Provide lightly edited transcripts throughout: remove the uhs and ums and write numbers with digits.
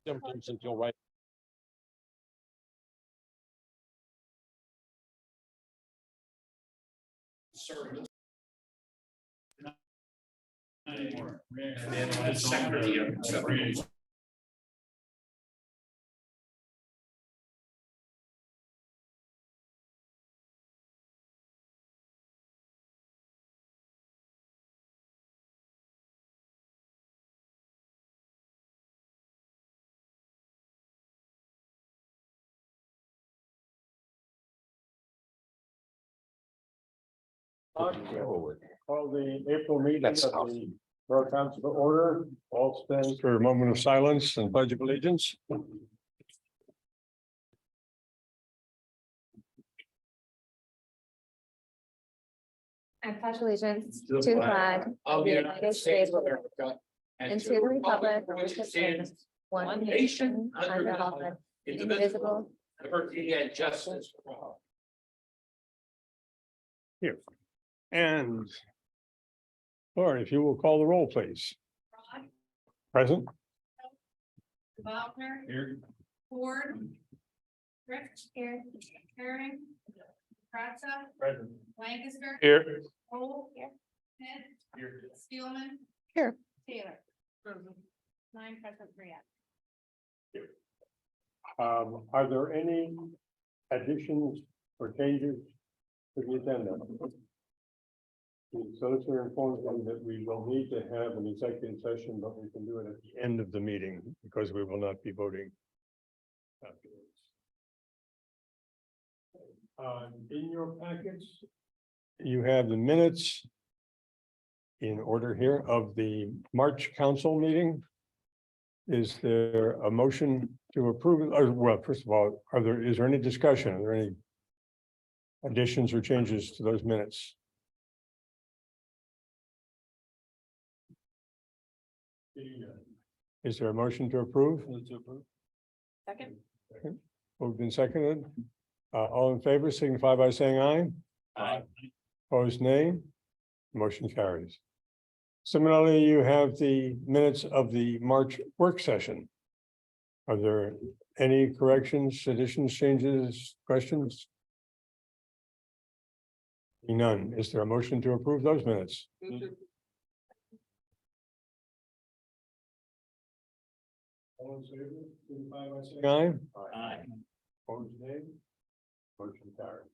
symptoms until right. Service. Anymore. And then on the secondary of it. Call the April meeting of the Borough Council to order. All stand for a moment of silence and pledge of allegiance. I pledge allegiance to the flag of the United States of America and to the republic for which it stands, one nation under God, indivisible. Liberty and justice for all. Here. And Lauren, if you will call the roll, please. Rod, Present. Wagner, Here. Ford, Rich, here, Herring, Kratza, Present. Lancaster, Here. Cole, Smith, Here. Steelman. Here. Taylor. 9 present, 3 absent. Are there any additions or changes to the agenda? The solicitor informs me that we will need to have an executive session, but we can do it at the end of the meeting because we will not be voting afterwards. In your packets, you have the minutes in order here of the March council meeting. Is there a motion to approve? Or, well, first of all, is there any discussion? Are there any additions or changes to those minutes? Is there a motion to approve? Second. Moved and seconded. All in favor signify by saying aye. Aye. Opposed, nay. Motion carries. Similarly, you have the minutes of the March work session. Are there any corrections, additions, changes, questions? None. Is there a motion to approve those minutes? All in favor, signify by saying aye. Aye. Opposed, nay. Motion carried.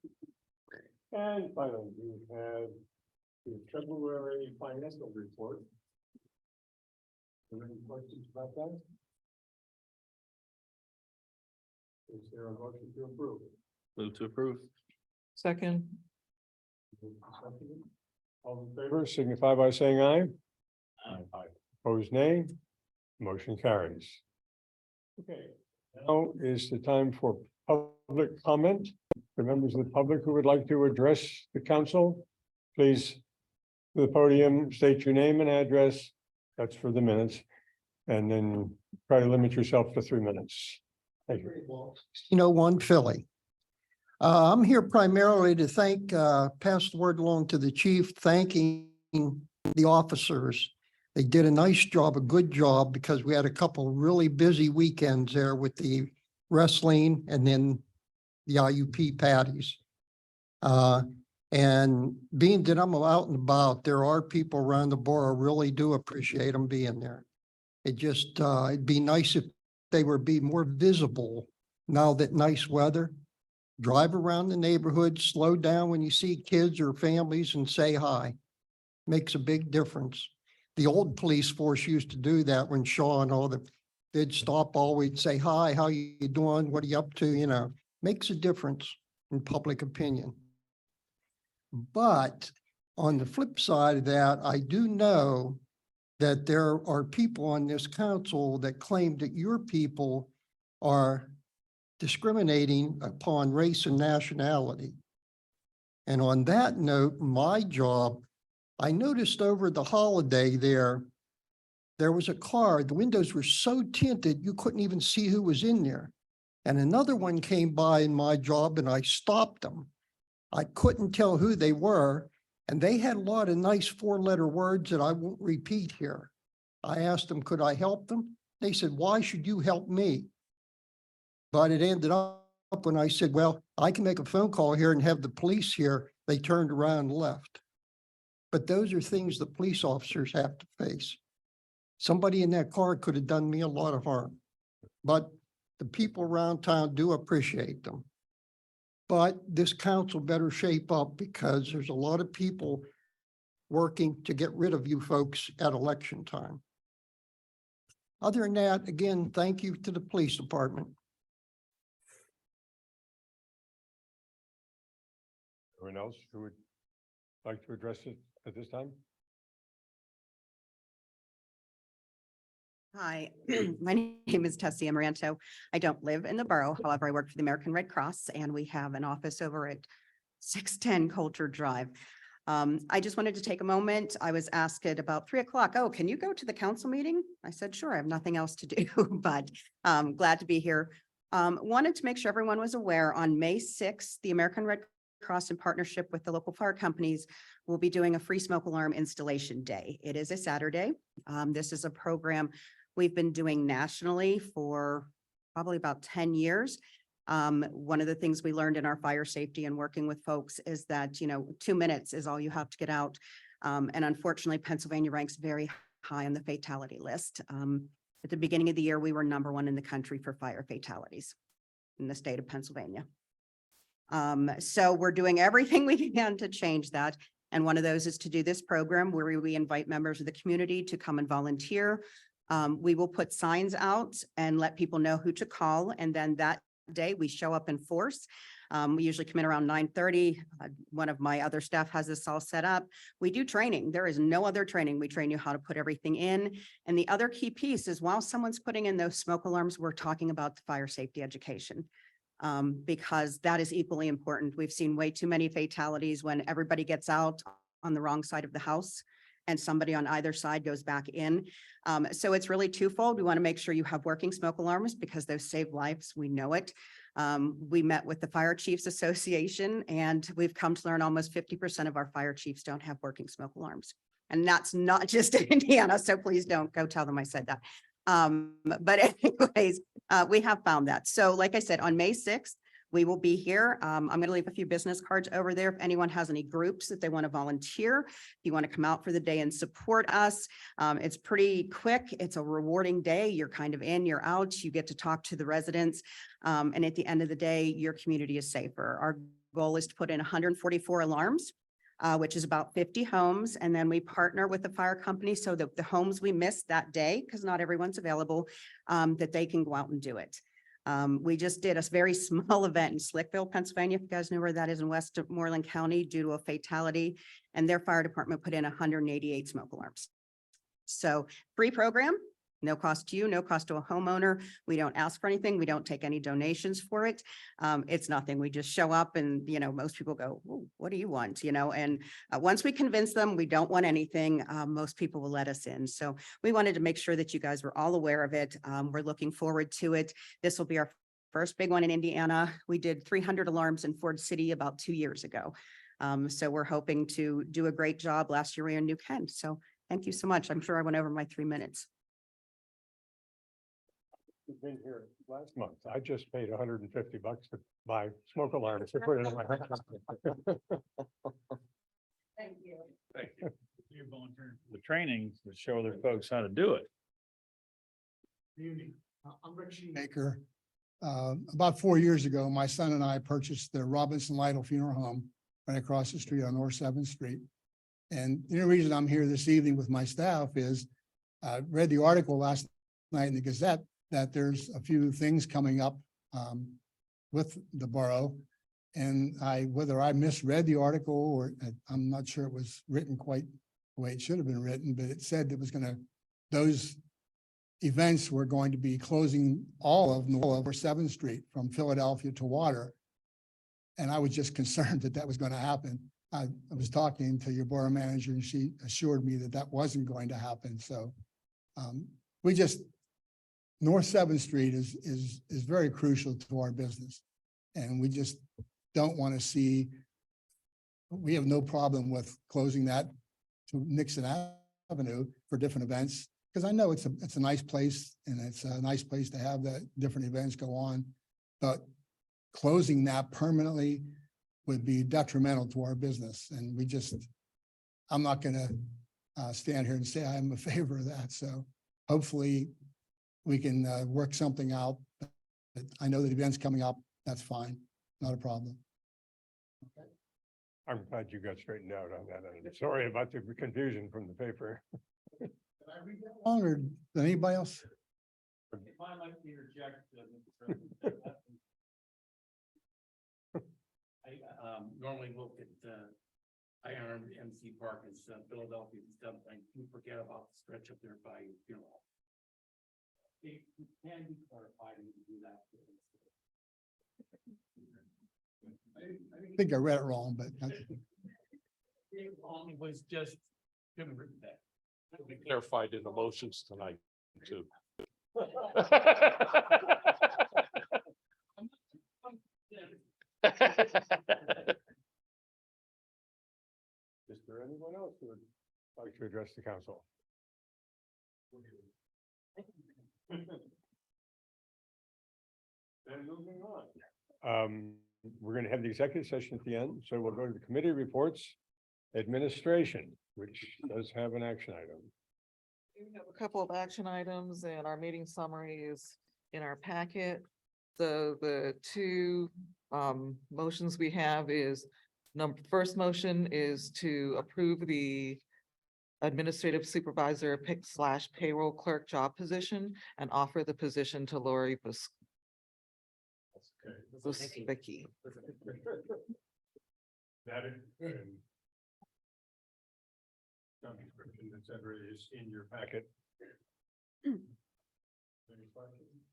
And finally, we have the February financial report. Are there any questions about that? Is there a motion to approve? Move to approve. Second. All in favor, signify by saying aye. Aye. Opposed, nay. Motion carries. Okay, now is the time for public comment. The members of the public who would like to address the council, please, to the podium, state your name and address. That's for the minutes. And then try to limit yourself to 3 minutes. Thank you. 1 Philly. I'm here primarily to pass the word along to the chief, thanking the officers. They did a nice job, a good job, because we had a couple really busy weekends there with the wrestling and then the IUP patties. And being that I'm out and about, there are people around the borough really do appreciate them being there. It'd be nice if they were be more visible now that nice weather. Drive around the neighborhood, slow down when you see kids or families and say hi. Makes a big difference. The old police force used to do that when Shaw and all they'd stop always say hi, how you doing? What are you up to? Makes a difference in public opinion. But on the flip side of that, I do know that there are people on this council that claim that your people are discriminating upon race and nationality. And on that note, my job, I noticed over the holiday there was a car, the windows were so tinted, you couldn't even see who was in there. And another one came by in my job and I stopped them. I couldn't tell who they were. And they had a lot of nice 4-letter words that I won't repeat here. I asked them, could I help them? They said, why should you help me? But it ended up when I said, well, I can make a phone call here and have the police here. They turned around and left. But those are things the police officers have to face. Somebody in that car could have done me a lot of harm, but the people around town do appreciate them. But this council better shape up because there's a lot of people working to get rid of you folks at election time. Other than that, again, thank you to the police department. Anyone else who would like to address it at this time? Hi, my name is Tessie Amaranto. I don't live in the borough. However, I work for the American Red Cross and we have an office over at 610 Coulter Drive. I just wanted to take a moment. I was asked at about 3:00, oh, can you go to the council meeting? I said, sure, I have nothing else to do, but glad to be here. Wanted to make sure everyone was aware on May 6th, the American Red Cross in partnership with the local fire companies will be doing a free smoke alarm installation day. It is a Saturday. This is a program we've been doing nationally for probably about 10 years. One of the things we learned in our fire safety and working with folks is that, 2 minutes is all you have to get out. And unfortunately, Pennsylvania ranks very high on the fatality list. At the beginning of the year, we were #1 in the country for fire fatalities in the state of Pennsylvania. So we're doing everything we can to change that. And one of those is to do this program where we invite members of the community to come and volunteer. We will put signs out and let people know who to call. And then that day we show up in force. We usually come in around 9:30. One of my other staff has this all set up. We do training. There is no other training. We train you how to put everything in. And the other key piece is while someone's putting in those smoke alarms, we're talking about the fire safety education. Because that is equally important. We've seen way too many fatalities when everybody gets out on the wrong side of the house and somebody on either side goes back in. So it's really twofold. We want to make sure you have working smoke alarms because those save lives. We know it. We met with the Fire Chiefs Association and we've come to learn almost 50% of our fire chiefs don't have working smoke alarms. And that's not just in Indiana. So please don't go tell them I said that. But anyways, we have found that. So like I said, on May 6th, we will be here. I'm going to leave a few business cards over there. If anyone has any groups that they want to volunteer, if you want to come out for the day and support us, it's pretty quick. It's a rewarding day. You're kind of in, you're out, you get to talk to the residents. And at the end of the day, your community is safer. Our goal is to put in 144 alarms. Which is about 50 homes. And then we partner with the fire company so that the homes we missed that day, because not everyone's available, that they can go out and do it. We just did a very small event in Slickville, Pennsylvania. If you guys know where that is in Westmoreland County due to a fatality, and their fire department put in 188 smoke alarms. So free program. No cost to you, no cost to a homeowner. We don't ask for anything. We don't take any donations for it. It's nothing. We just show up and, most people go, what do you want? And once we convince them we don't want anything, most people will let us in. So we wanted to make sure that you guys were all aware of it. We're looking forward to it. This will be our first big one in Indiana. We did 300 alarms in Ford City about 2 years ago. So we're hoping to do a great job. Last year we were in New Kent. So thank you so much. I'm sure I went over my 3 minutes. You've been here last month. I just paid $150 to buy smoke alarms to put it in my house. Thank you. Thank you. You're volunteering for the training to show other folks how to do it. I'm Rick Shoemaker. About 4 years ago, my son and I purchased the Robinson Lytle Funeral Home right across the street on North 7th Street. And the only reason I'm here this evening with my staff is I read the article last night in the Gazette that there's a few things coming up with the borough. And whether I misread the article or I'm not sure it was written quite the way it should have been written, but it said those events were going to be closing all of North 7th Street from Philadelphia to Water. And I was just concerned that was going to happen. I was talking to your borough manager and she assured me that wasn't going to happen. So North 7th Street is very crucial to our business. And we just don't want to see, we have no problem with closing that to Nixon Avenue for different events. because I know it's a nice place and it's a nice place to have that different events go on. But closing that permanently would be detrimental to our business. And I'm not gonna stand here and say I'm in favor of that. So hopefully we can work something out. But I know that event's coming up. That's fine. Not a problem. I'm glad you got straightened out on that. I'm sorry about the confusion from the paper. Longer than anybody else. If I might interject, I normally look at IRMC Park as Philadelphia and stuff. I do forget about the stretch up there by your funeral. It can be clarified and you can do that. I think I read it wrong, but that's- It only was just couldn't read that. It'll be clarified in the motions tonight, too. Is there anyone else who would like to address the council? Then moving on. We're going to have the executive session at the end, so we'll go to the committee reports. Administration, which does have an action item. We have a couple of action items and our meeting summary is in our packet. So the two motions we have is first motion is to approve the administrative supervisor pick / payroll clerk job position and offer the position to Lori Busbicki. That is good. Job description, et cetera, is in your packet. Any questions?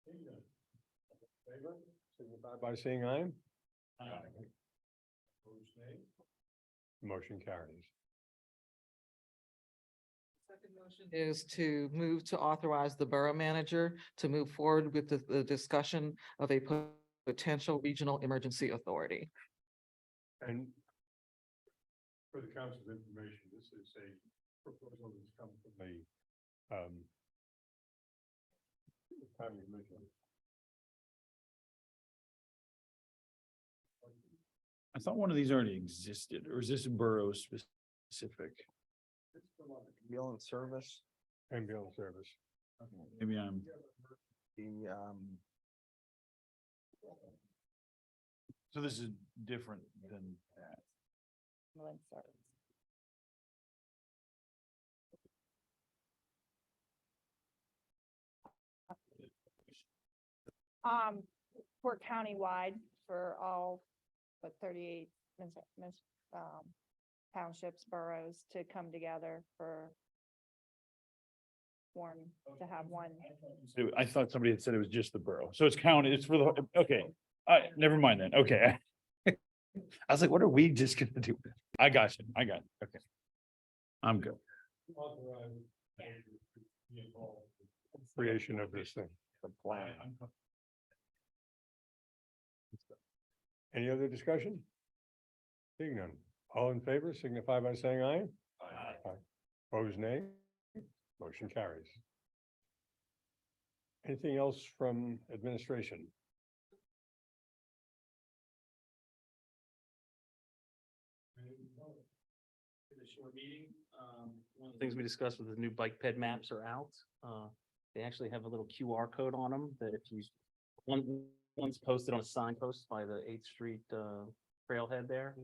Seeing none. Favor, signify by saying aye. Opposed, nay. Motion carries. Second motion is to move to authorize the borough manager to move forward with the discussion of a potential regional emergency authority. And for the council's information, this is a proposal that's come from the planning commission. I thought one of these already existed, or is this borough specific? Ambulance service, Ambulance service. Maybe I'm, the, so this is different than that. We're countywide for all but 38 townships, boroughs to come together for one, to have one. I thought somebody had said it was just the borough, so it's counted, it's for the, okay, never mind then, okay. I was like, what are we just gonna do? I got you, okay. I'm good. Creation of this thing. the plan. Any other discussion? Seeing none. All in favor signify by saying aye. Aye. Opposed, nay. Motion carries. Anything else from administration? The short meeting, one of the things we discussed with the new bike ped maps are out. They actually have a little QR code on them that if you, one's posted on a signpost by the 8th Street trailhead there.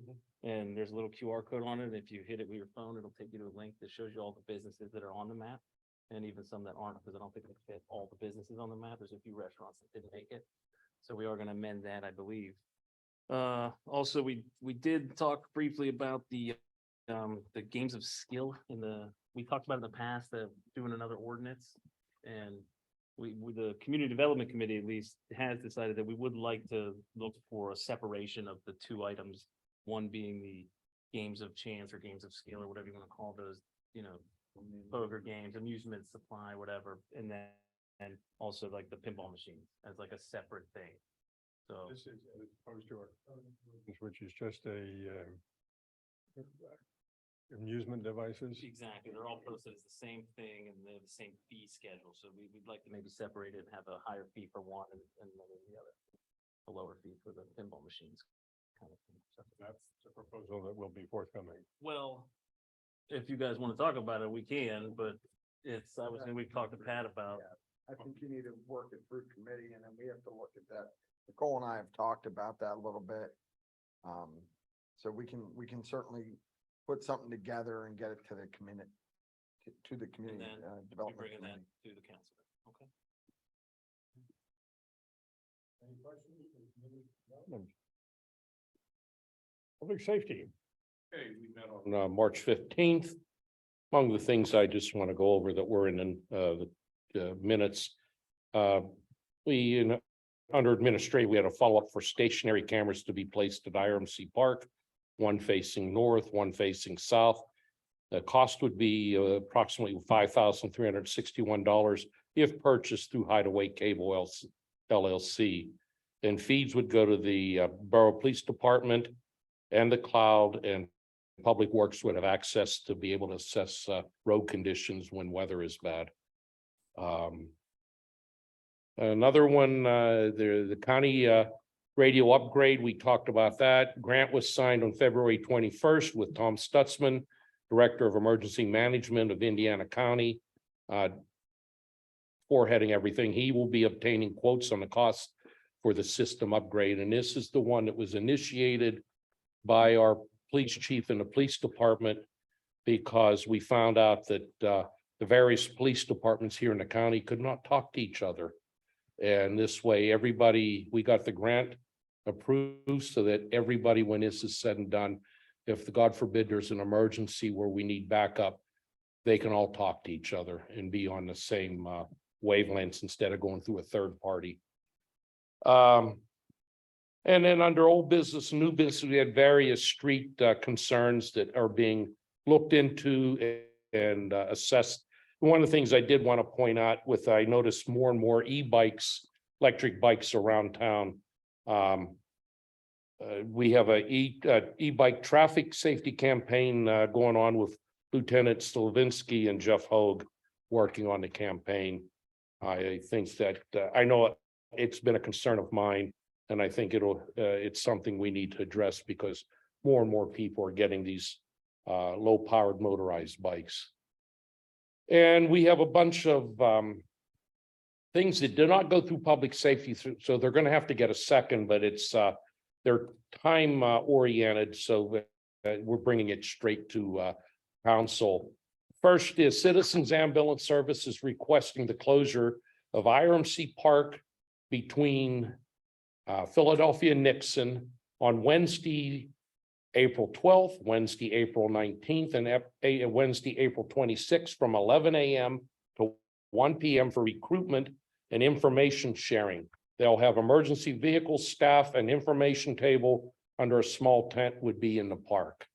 And there's a little QR code on it. If you hit it with your phone, it'll take you to a link that shows you all the businesses that are on the map. And even some that aren't, because I don't think it fit all the businesses on the map. There's a few restaurants that didn't make it. So we are going to amend that, I believe. Also, we did talk briefly about the games of skill we talked about in the past of doing another ordinance. And the community development committee at least has decided that we would like to look for a separation of the two items. One being the games of chance or games of skill or whatever you want to call those, poker games, amusement supply, whatever. And then, and also like the pinball machines as like a separate thing. So This is as opposed to our, which is just a amusement devices. Exactly, they're all posted as the same thing and they have the same fee schedule, so we'd like to maybe separate it and have a higher fee for one and then the other. A lower fee for the pinball machines. Kind of thing. So, That's the proposal that will be forthcoming. well, if you guys want to talk about it, we can, but it's, I was, we talked to Pat about. I think you need to work it through committee and then we have to look at that. Nicole and I have talked about that a little bit. So we can certainly put something together and get it to the community, to the And community, then we development. bringing that committee. to the council. Okay. Any questions? from committee development? Public safety. Okay, we met on March 15th. Among the things I just want to go over that were in the minutes. Under administrative, we had a follow-up for stationary cameras to be placed at IRMC Park. One facing north, one facing south. The cost would be approximately $5,361 if purchased through Hideaway Cable LLC. Then feeds would go to the Borough Police Department and the cloud, and Public Works would have access to be able to assess road conditions when weather is bad. Another one, the county radio upgrade, we talked about that. Grant was signed on February 21st with Tom Stutzman, Director of Emergency Management of Indiana County. Foreheading everything, he will be obtaining quotes on the cost for the system upgrade. And this is the one that was initiated by our police chief in the police department, because we found out that the various police departments here in the county could not talk to each other. And this way, everybody, we got the grant approved so that everybody, when this is said and done, if God forbid there's an emergency where we need backup, they can all talk to each other and be on the same wavelengths instead of going through a third party. And then under old business, new business, we had various street concerns that are being looked into and assessed. One of the things I did want to point out with, I noticed more and more e-bikes, electric bikes around town. We have a e-bike traffic safety campaign going on with Lieutenant Slavinsky and Jeff Hogue working on the campaign. I think that, I know it's been a concern of mine, and I think it's something we need to address because more and more people are getting these low-powered motorized bikes. And we have a bunch of things that do not go through public safety, so they're going to have to get a second, but it's they're time oriented, so we're bringing it straight to council. First is Citizens Ambulance Services requesting the closure of IRMC Park between Philadelphia and Nixon on Wednesday, April 12th, Wednesday, April 19th, and Wednesday, April 26th from 11 a.m. to 1 p.m. for recruitment and information sharing. They'll have emergency vehicles, staff, and information table under a small tent would be in the park.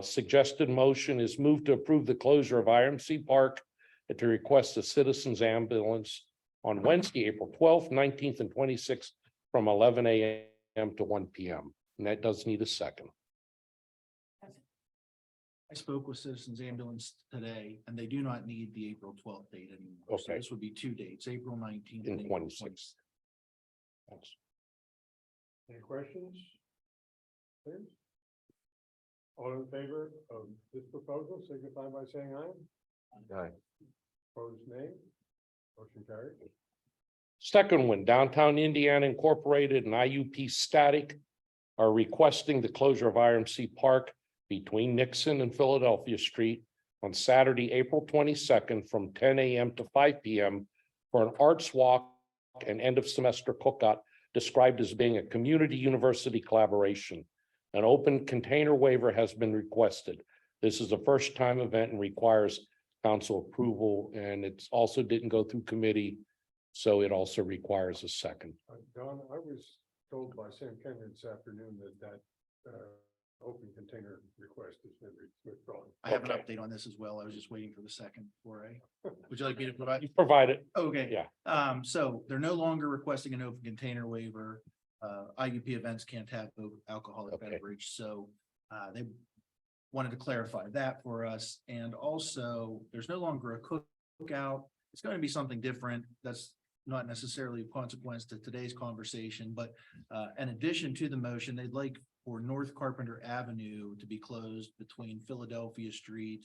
Suggested motion is moved to approve the closure of IRMC Park and to request a citizens ambulance on Wednesday, April 12th, 19th, and 26th from 11 a.m. to 1 p.m. And that does need a second. I spoke with Citizens Ambulance today, and they do not need the April 12th date anymore. So Okay. this would be 2 dates, April 19th And April 26th. Thanks. Any questions? Please. All in favor of this proposal, signify by saying aye. Aye. Opposed, nay. Motion carried. Second one, Downtown Indiana Incorporated and IUP Static are requesting the closure of IRMC Park between Nixon and Philadelphia Street on Saturday, April 22nd from 10 a.m. to 5 p.m. for an arts walk and end of semester cookout described as being a community university collaboration. An open container waiver has been requested. This is a first time event and requires council approval, and it's also didn't go through committee. So it also requires a second. Don, I was told by Sam Kendrick this afternoon that open container request has been withdrawn. I have an Okay. update on this as well. I was just waiting for the second for would you like me to provide? You provide it. Okay. Yeah. So they're no longer requesting an open container waiver. IUP events can't have alcoholic Okay. beverage, so they wanted to clarify that for us. And also, there's no longer a cookout. It's going to be something different. That's not necessarily a consequence to today's conversation, but in addition to the motion, they'd like for North Carpenter Avenue to be closed between Philadelphia Street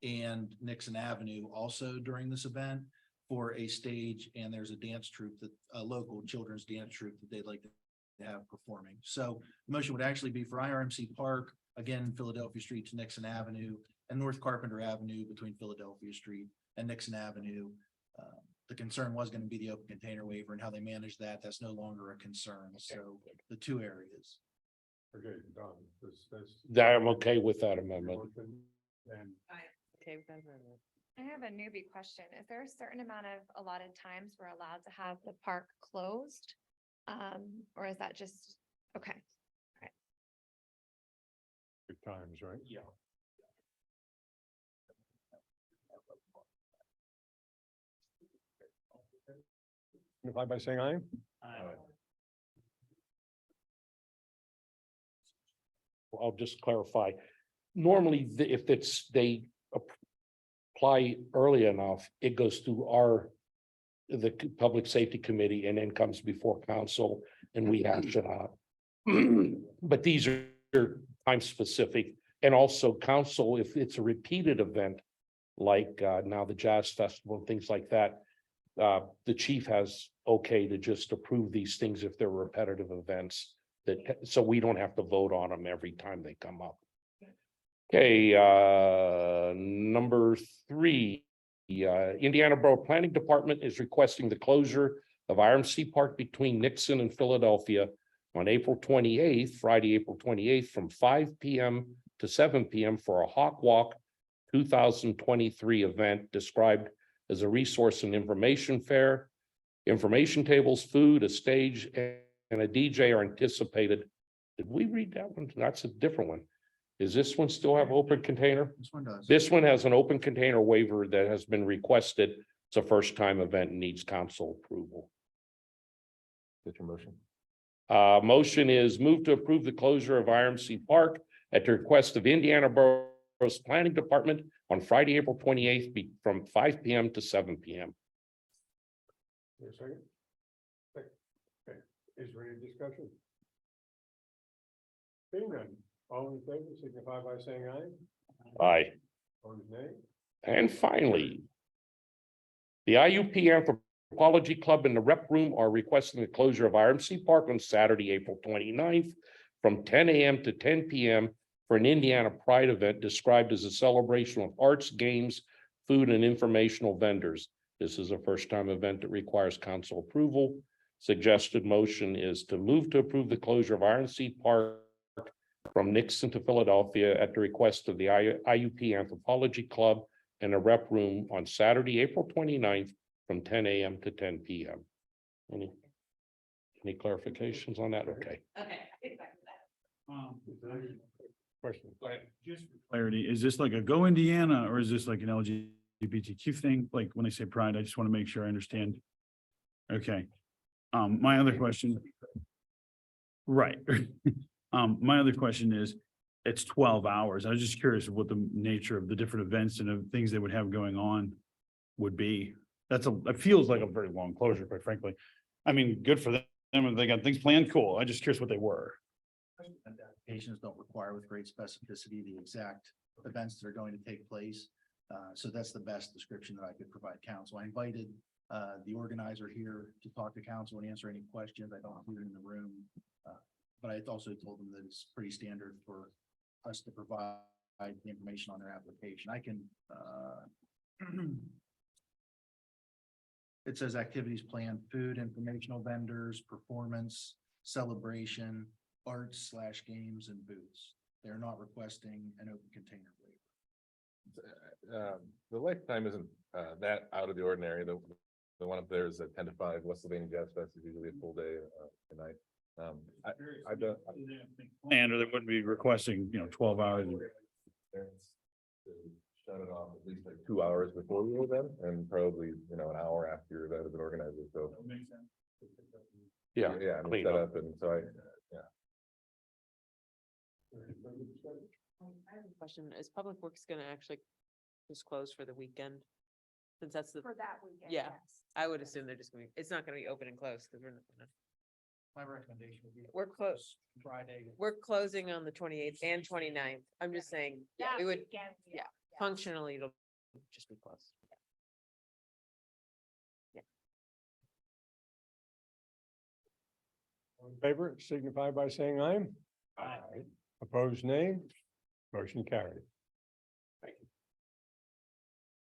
and Nixon Avenue also during this event for a stage, and there's a dance troupe that, a local children's dance troupe that they'd like to have performing. So the motion would actually be for IRMC Park, again, Philadelphia Street to Nixon Avenue, and North Carpenter Avenue between Philadelphia Street and Nixon Avenue. The concern was going to be the open container waiver and how they manage that. That's no longer a concern. So the two areas. Okay, Don, That I'm okay with that amendment. And I have a newbie question. Is there a certain amount of allotted times we're allowed to have the park closed? Or is that just, okay, good times, right? Yeah. Signify by saying aye. I'll just clarify. Normally, if it's, they apply early enough, it goes through the Public Safety Committee and then comes before council and we hash it out. But these are time specific, and also council, if it's a repeated event, like now the Jazz Festival and things like that, the chief has okay to just approve these things if they're repetitive events, that, so we don't have to vote on them every time they come up. Okay, number 3, Indiana Borough Planning Department is requesting the closure of IRMC Park between Nixon and Philadelphia on April 28th, Friday, April 28th, from 5 p.m. to 7 p.m. for a Hawk Walk 2023 event described as a resource and information fair. Information tables, food, a stage, and a DJ are anticipated. Did we read that one? That's a different one. Does this one still have open container? This one does. This one has an open container waiver that has been requested. It's a first time event and needs council approval. Get your motion. Motion is moved to approve the closure of IRMC Park at the request of Indiana Borough's Planning Department on Friday, April 28th, from 5 p.m. to 7 p.m. Your second? Okay, is there any discussion? Seeing none, all in favor, signify by saying aye. Aye. Opposed, nay. And finally, the IUP Anthropology Club and the Rep Room are requesting the closure of IRMC Park on Saturday, April 29th, from 10 a.m. to 10 p.m. for an Indiana Pride event described as a celebration of arts, games, food, and informational vendors. This is a first-time event that requires council approval. Suggested motion is to move to approve the closure of IRMC Park from Nixon to Philadelphia at the request of the IUP Anthropology Club and a Rep Room on Saturday, April 29th, from 10 a.m. to 10 p.m. Any clarifications on that? Okay. Question. Just for clarity, is this like a Go Indiana or is this like an LGBTQ thing? Like when I say pride, I just want to make sure I understand. Okay. My other question. Right. My other question is, it's 12 hours. I was just curious what the nature of the different events and the things they would have going on would be. It feels like a very long closure, quite frankly. I mean, good for them. If they got things planned, cool. I just curious what they were. And applications don't require with great specificity the exact events that are going to take place. So that's the best description that I could provide council. I invited the organizer here to talk to council and answer any questions. I don't include it in the room. But I also told them that it's pretty standard for us to provide the information on their application. I can it says activities planned, food, informational vendors, performance, celebration, arts / games and booths. They're not requesting an open container waiver. The lifetime isn't that out of the ordinary. The one up there is at 10 to 5. West Sylvania Jazz Fest is usually a full day tonight. I don't. And or they wouldn't be requesting, 12 hours. Shut it off at least like 2 hours before we were then, and probably an hour after that as an organizer. So Yeah. yeah, I mean, clean set up. up, and so I have a question. Is Public Works gonna actually just close for the weekend? Since that's the, For that weekend. Yeah. yes. I would assume they're just gonna, it's not gonna be open and closed because we're not gonna. My recommendation would be. We're close. Friday. We're closing on the 28th and 29th. I'm just saying, yeah, That we would, weekend, yeah, functionally, it'll just be closed. All in favor, signify by saying aye. Aye. Opposed, nay. Motion carried. Thank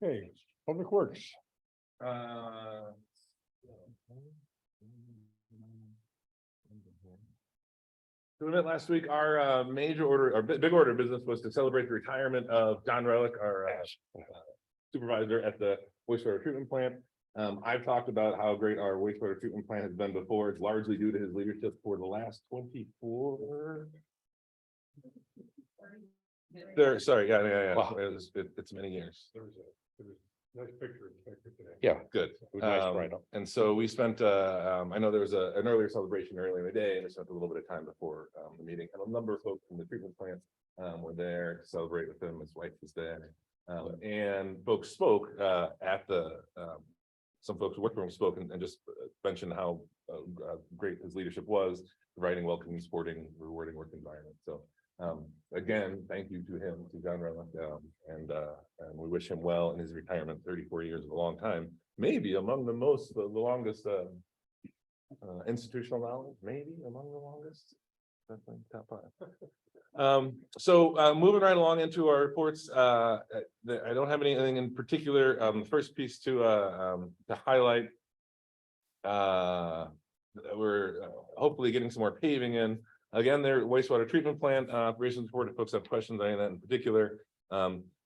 you. Okay, Public Works. So we met last week, our major order, our big order of business was to celebrate the retirement of John Relic, our supervisor at the wastewater treatment plant. I've talked about how great our wastewater treatment plant has been before. It's largely due to his leadership for the last 24. There, sorry, yeah. Wow. It's many years. There was a nice picture today. Yeah. Good. It was nice write-up. And so we spent, I know there was an earlier celebration earlier in the day, and we spent a little bit of time before the meeting, and a number of folks from the treatment plant were there to celebrate with him. His wife was there. And folks spoke at the, some folks who worked for him spoke and just mentioned how great his leadership was, providing welcoming, supporting, rewarding work environment. So again, thank you to him, to John Relic, and we wish him well in his retirement. 34 years is a long time, maybe among the longest institutional knowledge, maybe among the longest. Definitely top 5. So moving right along into our reports, I don't have anything in particular. The first piece to highlight, we're hopefully getting some more paving in. Again, their wastewater treatment plant operations report. If folks have questions on any of that in particular,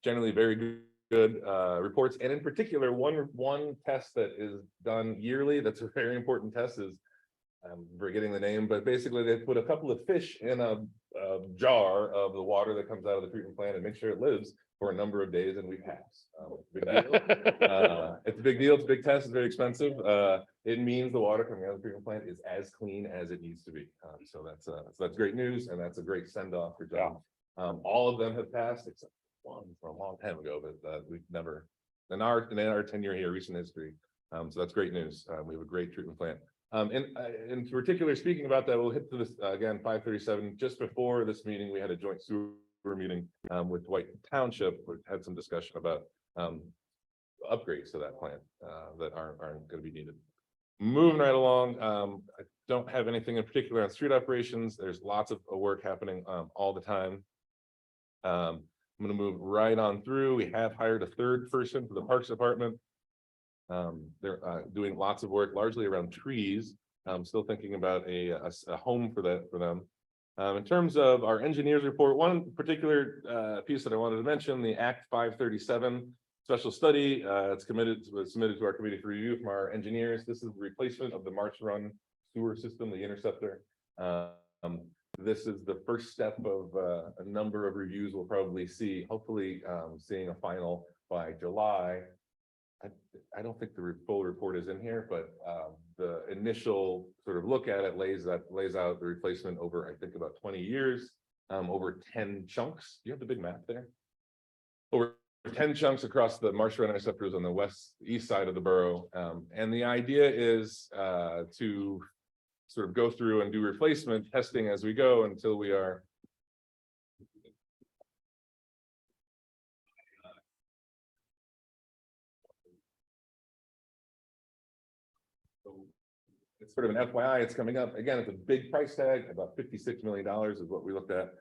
generally very good reports. And in particular, one test that is done yearly, that's a very important test, is I'm forgetting the name, but basically they put a couple of fish in a jar of the water that comes out of the treatment plant and make sure it lives for a number of days, and we pass. Big deal. It's a big deal. It's a big test. It's very expensive. It means the water coming out of the treatment plant is as clean as it needs to be. So that's great news, and that's a great send off for John. All of them have passed except one from a long time ago, but we've never in our 10-year here, recent history. So that's great news. We have a great treatment plant. In particular, speaking about that, we'll hit to this again, 5:37. Just before this meeting, we had a joint sewer meeting with White Township. We had some discussion about upgrades to that plant that aren't going to be needed. Moving right along, I don't have anything in particular on street operations. There's lots of work happening all the time. I'm going to move right on through. We have hired a third person for the Parks Department. They're doing lots of work, largely around trees. I'm still thinking about a home for them. In terms of our engineers report, one particular piece that I wanted to mention, the Act 537 special study, was submitted to our committee for review from our engineers. This is the replacement of the Marsh Run sewer system, the interceptor. This is the first step of a number of reviews we'll probably see, hopefully seeing a final by July. I don't think the full report is in here, but the initial sort of look at it lays out the replacement over, I think, about 20 years, over 10 chunks. Do you have the big map there? Over 10 chunks across the Marsh Run interceptors on the east side of the borough. And the idea is to sort of go through and do replacement testing as we go until we are it's sort of an FYI, it's coming up. Again, it's a big price tag, about $56 million is what we looked at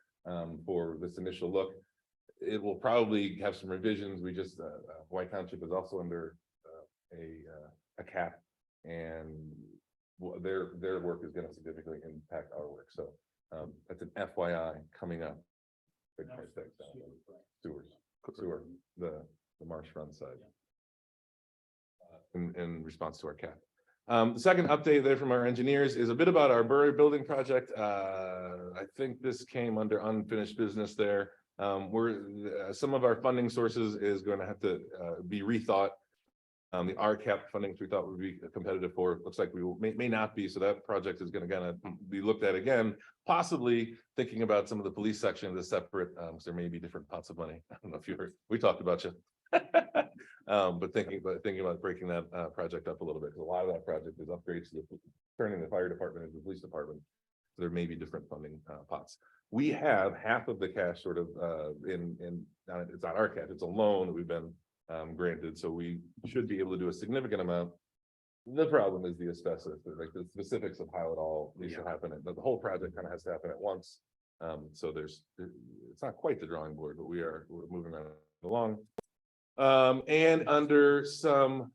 for this initial look. It will probably have some revisions. We just, White Township is also under a cap, and their work is going to significantly impact our work. So that's an FYI coming up. Big price tag, sewer, the Marsh Run side. In response to our cap. The second update there from our engineers is a bit about our Borough building project. I think this came under unfinished business there. Some of our funding sources is going to have to be rethought. The RCAP funding, which we thought would be competitive for, looks like we will, may not be, so that project is gonna be looked at again. Possibly thinking about some of the police sections as separate, because there may be different pots of money. I don't know if you heard, we talked about you. But thinking about breaking that project up a little bit, because a lot of that project is upgrades to turning the fire department into the police department. So there may be different funding pots. We have half of the cash sort of it's not our cash, it's a loan that we've been granted, so we should be able to do a significant amount. The problem is the asbestos, like the specifics of how it all needs to happen. The whole project kind of has to happen at once. So it's not quite the drawing board, but we're moving right along. And under some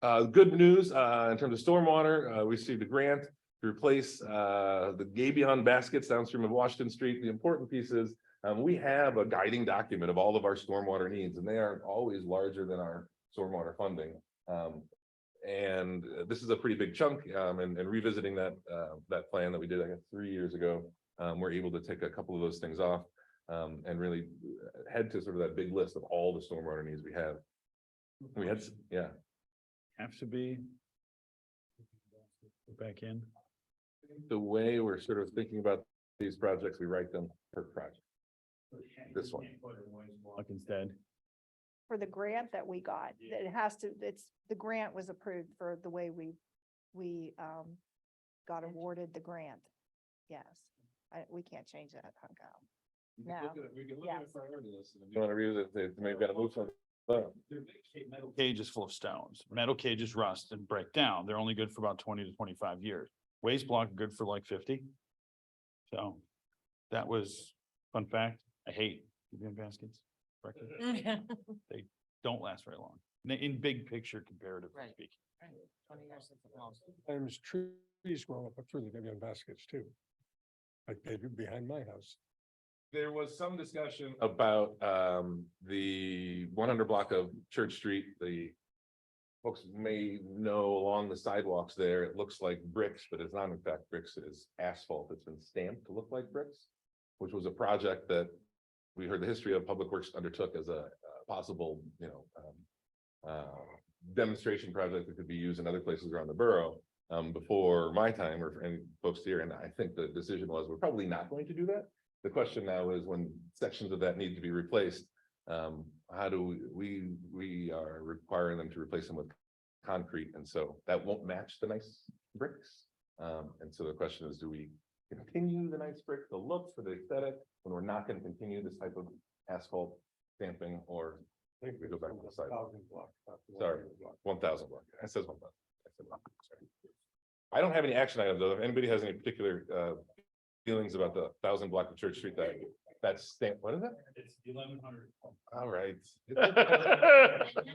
good news in terms of stormwater, we received a grant to replace the Gabion baskets downstream of Washington Street. The important piece is we have a guiding document of all of our stormwater needs, and they aren't always larger than our stormwater funding. And this is a pretty big chunk, and revisiting that plan that we did, I guess, 3 years ago, we're able to take a couple of those things off and really head to sort of that big list of all the stormwater needs we have. We had, yeah. Have to be. Go back in. The way we're sort of thinking about these projects, we write them per project. This one. Like instead. For the grant that we got, it has to, the grant was approved for the way we got awarded the grant. Yes, we can't change that, Hunko. No. Yes. You want to revisit it, maybe got to move some. Metal cages full of stones. Metal cages rust and break down. They're only good for about 20 to 25 years. Waste block good for like 50. So that was fun fact. I hate Gabion baskets. They don't last very long. In big picture comparatively Right. speaking. 20 years since it lost. There's trees growing up through the Gabion baskets too. Like they do behind my house. There was some discussion about the 100 block of Church Street. The folks may know along the sidewalks there, it looks like bricks, but it's not in fact bricks, it is asphalt that's been stamped to look like bricks, which was a project that we heard the history of Public Works undertook as a possible, demonstration project that could be used in other places around the borough before my time or for any folks here. And I think the decision was, we're probably not going to do that. The question now is, when sections of that need to be replaced, how do we are requiring them to replace them with concrete, and so that won't match the nice bricks. And so the question is, do we continue the nice brick, the look for the aesthetic, when we're not going to continue this type of asphalt stamping, or we go back to the side? Sorry, 1,000 block. It says 1,000. I don't have any action items though. If anybody has any particular feelings about the 1,000 block of Church Street, that's stamp, what is it? It's 1,100. All right.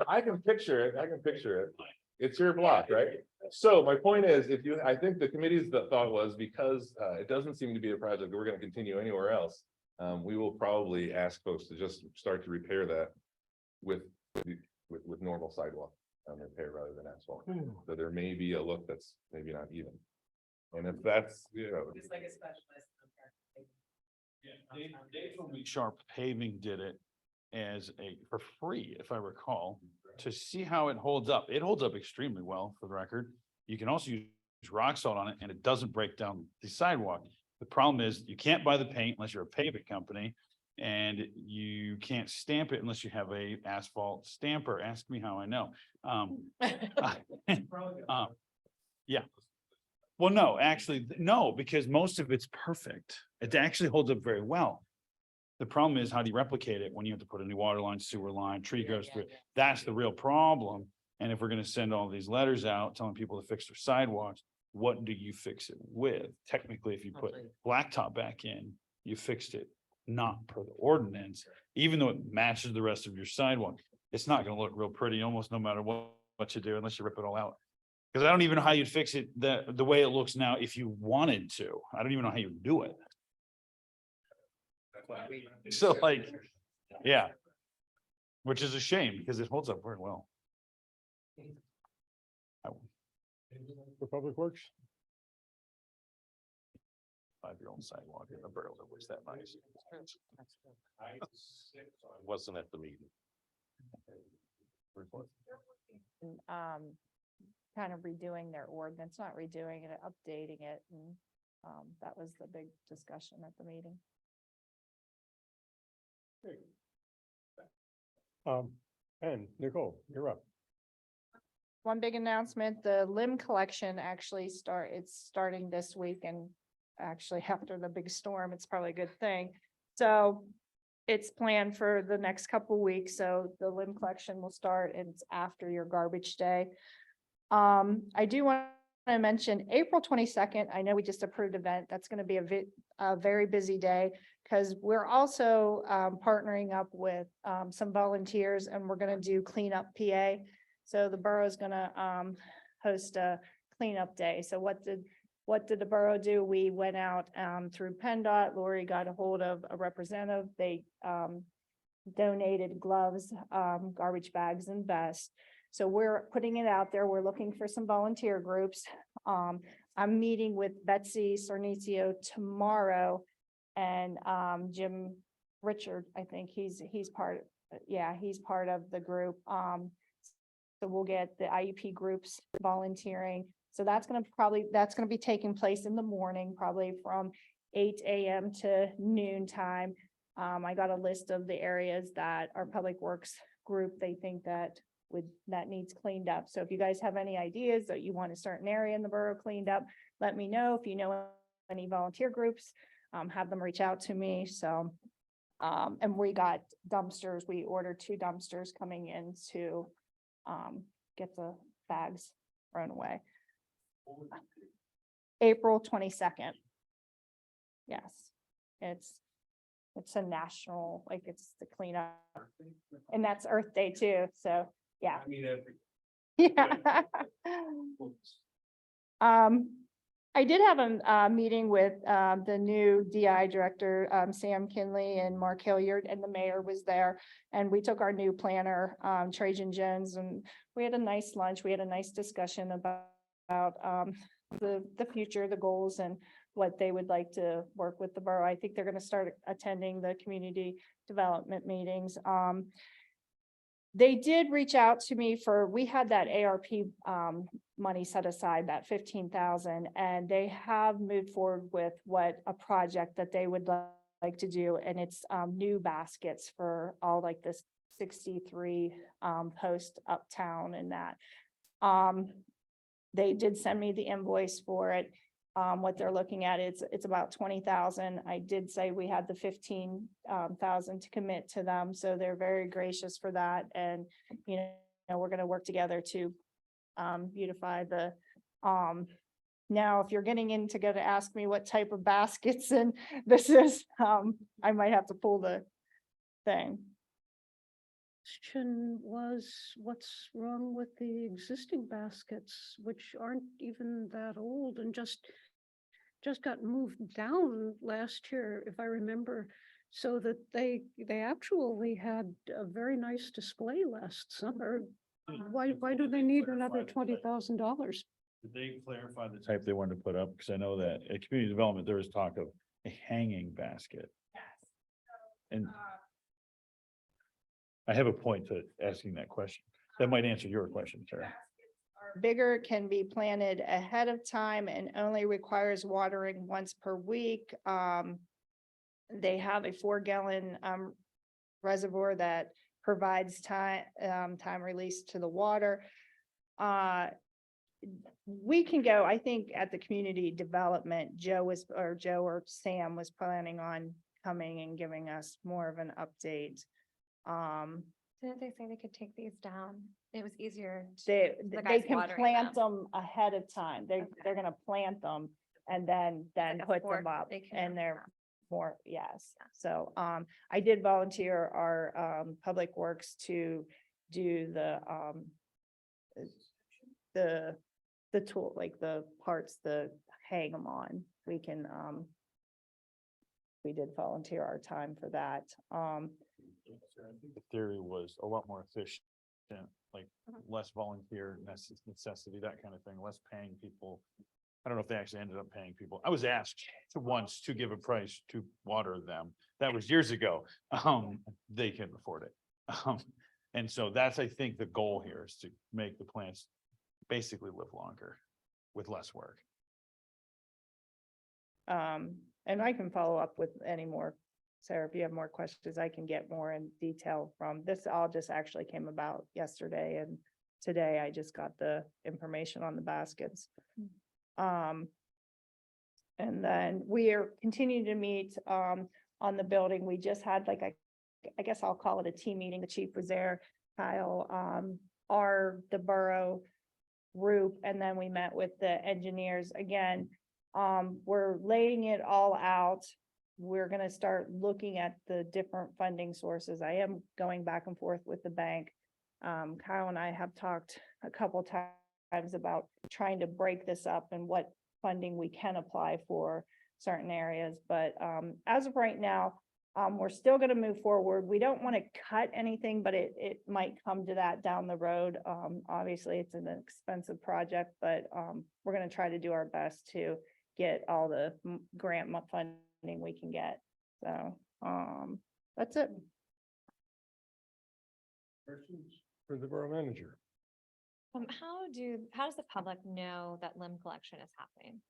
I can picture it. It's your block, right? So my point is, I think the committee's thought was, because it doesn't seem to be a project that we're going to continue anywhere else. We will probably ask folks to just start to repair that with normal sidewalk repair rather than asphalt. So there may be a look that's maybe not even. And if that's, Just like a specialized. Dave from Sharp Paving did it for free, if I recall, to see how it holds up. It holds up extremely well, for the record. You can also use rock salt on it and it doesn't break down the sidewalk. The problem is, you can't buy the paint unless you're a paving company, and you can't stamp it unless you have a asphalt stamper. Ask me how I know. Yeah. Well, no, actually, no, because most of it's perfect. It actually holds up very well. The problem is, how do you replicate it when you have to put a new water line, sewer line, tree goes through it? That's the real problem. And if we're going to send all these letters out telling people to fix their sidewalks, what do you fix it with? Technically, if you put blacktop back in, you fixed it not per the ordinance, even though it matches the rest of your sidewalk. It's not going to look real pretty almost no matter what you do, unless you rip it all out. Because I don't even know how you'd fix it the way it looks now if you wanted to. I don't even know how you do it. So like, yeah. Which is a shame because it holds up very well. For Public Works? 5-year-old sidewalk in the borough that was that nice. Wasn't at the meeting. Kind of redoing their ordinance, not redoing it, updating it, and, that was the big discussion at the meeting. And Nicole, you're up. One big announcement, the limb collection actually it's starting this week, and actually after the big storm, it's probably a good thing. So it's planned for the next couple weeks, so the limb collection will start, and it's after your garbage day. I do want to mention April 22nd. I know we just approved event. That's going to be a very busy day, because we're also partnering up with some volunteers, and we're going to do cleanup PA. So the borough is going to host a cleanup day. So what did the borough do? We went out through PennDOT. Lori got a hold of a representative. They donated gloves, garbage bags, and vests. So we're putting it out there. We're looking for some volunteer groups. I'm meeting with Betsy Sornizio tomorrow, and Jim Richard, I think he's part of the group. So we'll get the IUP groups volunteering. So that's going to be taking place in the morning, probably from 8 a.m. to noon time. I got a list of the areas that our Public Works group, they think that needs cleaned up. So if you guys have any ideas that you want a certain area in the borough cleaned up, let me know. If you know any volunteer groups, have them reach out to me. So, and we got dumpsters. We ordered 2 dumpsters coming in to get the bags thrown away. April 22nd. Yes, it's a national, like, it's the cleanup, and that's Earth Day too. So yeah. Yeah. I did have a meeting with the new DI director, Sam Kinley, and Mark Hilliard, and the mayor was there. And we took our new planner, Trajan Jones, and we had a nice lunch. We had a nice discussion about the future, the goals, and what they would like to work with the borough. I think they're going to start attending the community development meetings. They did reach out to me we had that ARP money set aside, that 15,000, and they have moved forward with a project that they would like to do. And it's new baskets for all, like, this 63 post uptown, and that. They did send me the invoice for it. What they're looking at, it's about 20,000. I did say we had the 15,000 to commit to them, so they're very gracious for that. And we're going to work together to beautify the. Now, if you're getting in to go to ask me what type of baskets and this is, I might have to pull the thing. Question was, what's wrong with the existing baskets, which aren't even that old and just got moved down last year, if I remember, so that they actually had a very nice display last summer. Why do they need another $20,000? Did they clarify the type they wanted to put up? Because I know that at community development, there was talk of a hanging basket. And I have a point to asking that question. That might answer your question, Sarah. Bigger, can be planted ahead of time, and only requires watering once per week. They have a 4-gallon reservoir that provides time release to the water. We can go, I think, at the community development, Joe or Sam was planning on coming and giving us more of an update. Didn't they say they could take these down? It was easier. They guys can watering plant them. them ahead of time. They're gonna plant them and then like a put fork them up, they can- and they're more, yes. So I did volunteer our Public Works to do the tool, like the parts to hang them on. We can we did volunteer our time for that. The theory was a lot more efficient, like less volunteer necessity, that kind of thing, less paying people. I don't know if they actually ended up paying people. I was asked once to give a price to water them. That was years ago. They couldn't afford it. And so that's, I think, the goal here is to make the plants basically live longer with less work. And I can follow up with any more, Sarah, if you have more questions, I can get more in detail from this. All just actually came about yesterday, and today I just got the information on the baskets. And then we are continuing to meet, on the building. We just had like I guess I'll call it a team meeting. The chief was there, Kyle, the borough group, and then we met with the engineers again. We're laying it all out. We're gonna start looking at the different funding sources. I am going back and forth with the bank. Kyle and I have talked a couple times about trying to break this up and what funding we can apply for certain areas, but as of right now, we're still gonna move forward. We don't want to cut anything, but it might come to that down the road. Obviously, it's an expensive project, but we're gonna try to do our best to get all the grant funding we can get. So that's it. Questions for the borough manager? How does the public know that limb collection is happening?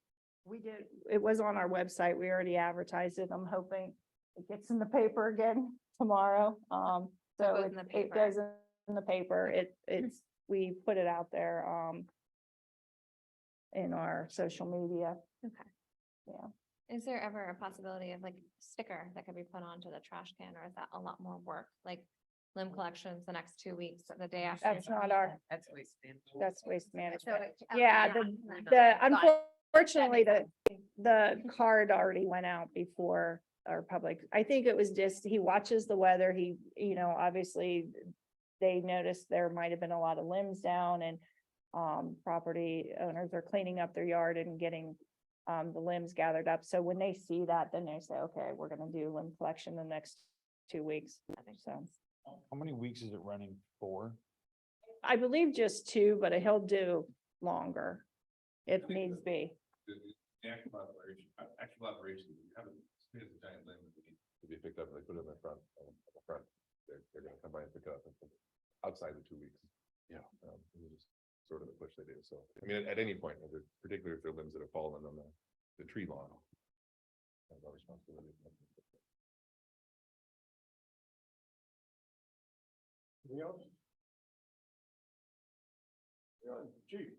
We did, it was on our website. We already advertised it. I'm hoping it gets in the paper again tomorrow. It So goes in the it paper. goes in the paper. We put it out there, in our social media. Okay. Yeah. Is there ever a possibility of like sticker that could be put onto the trash can, or is that a lot more work? Like limb collections the next 2 weeks, the day after? That's not our, That's waste management. that's waste So management. it- Yeah, unfortunately, the card already went out before our public. I think it was just, he watches the weather. He, obviously they noticed there might have been a lot of limbs down, and property owners are cleaning up their yard and getting the limbs gathered up. So when they see that, then they say, okay, we're gonna do limb collection the next 2 weeks. So How many weeks is it running for? I believe just 2, but he'll do longer if needs be. The actual operation, you have a giant limb to be picked up, they put it in the front, they're gonna come by and pick it up outside the 2 weeks. Yeah. It's just sort of the push they do, so, I mean, at any point, particularly if there are limbs that have fallen on the tree lawn. That's our responsibility. Anything else? Yeah, Chief.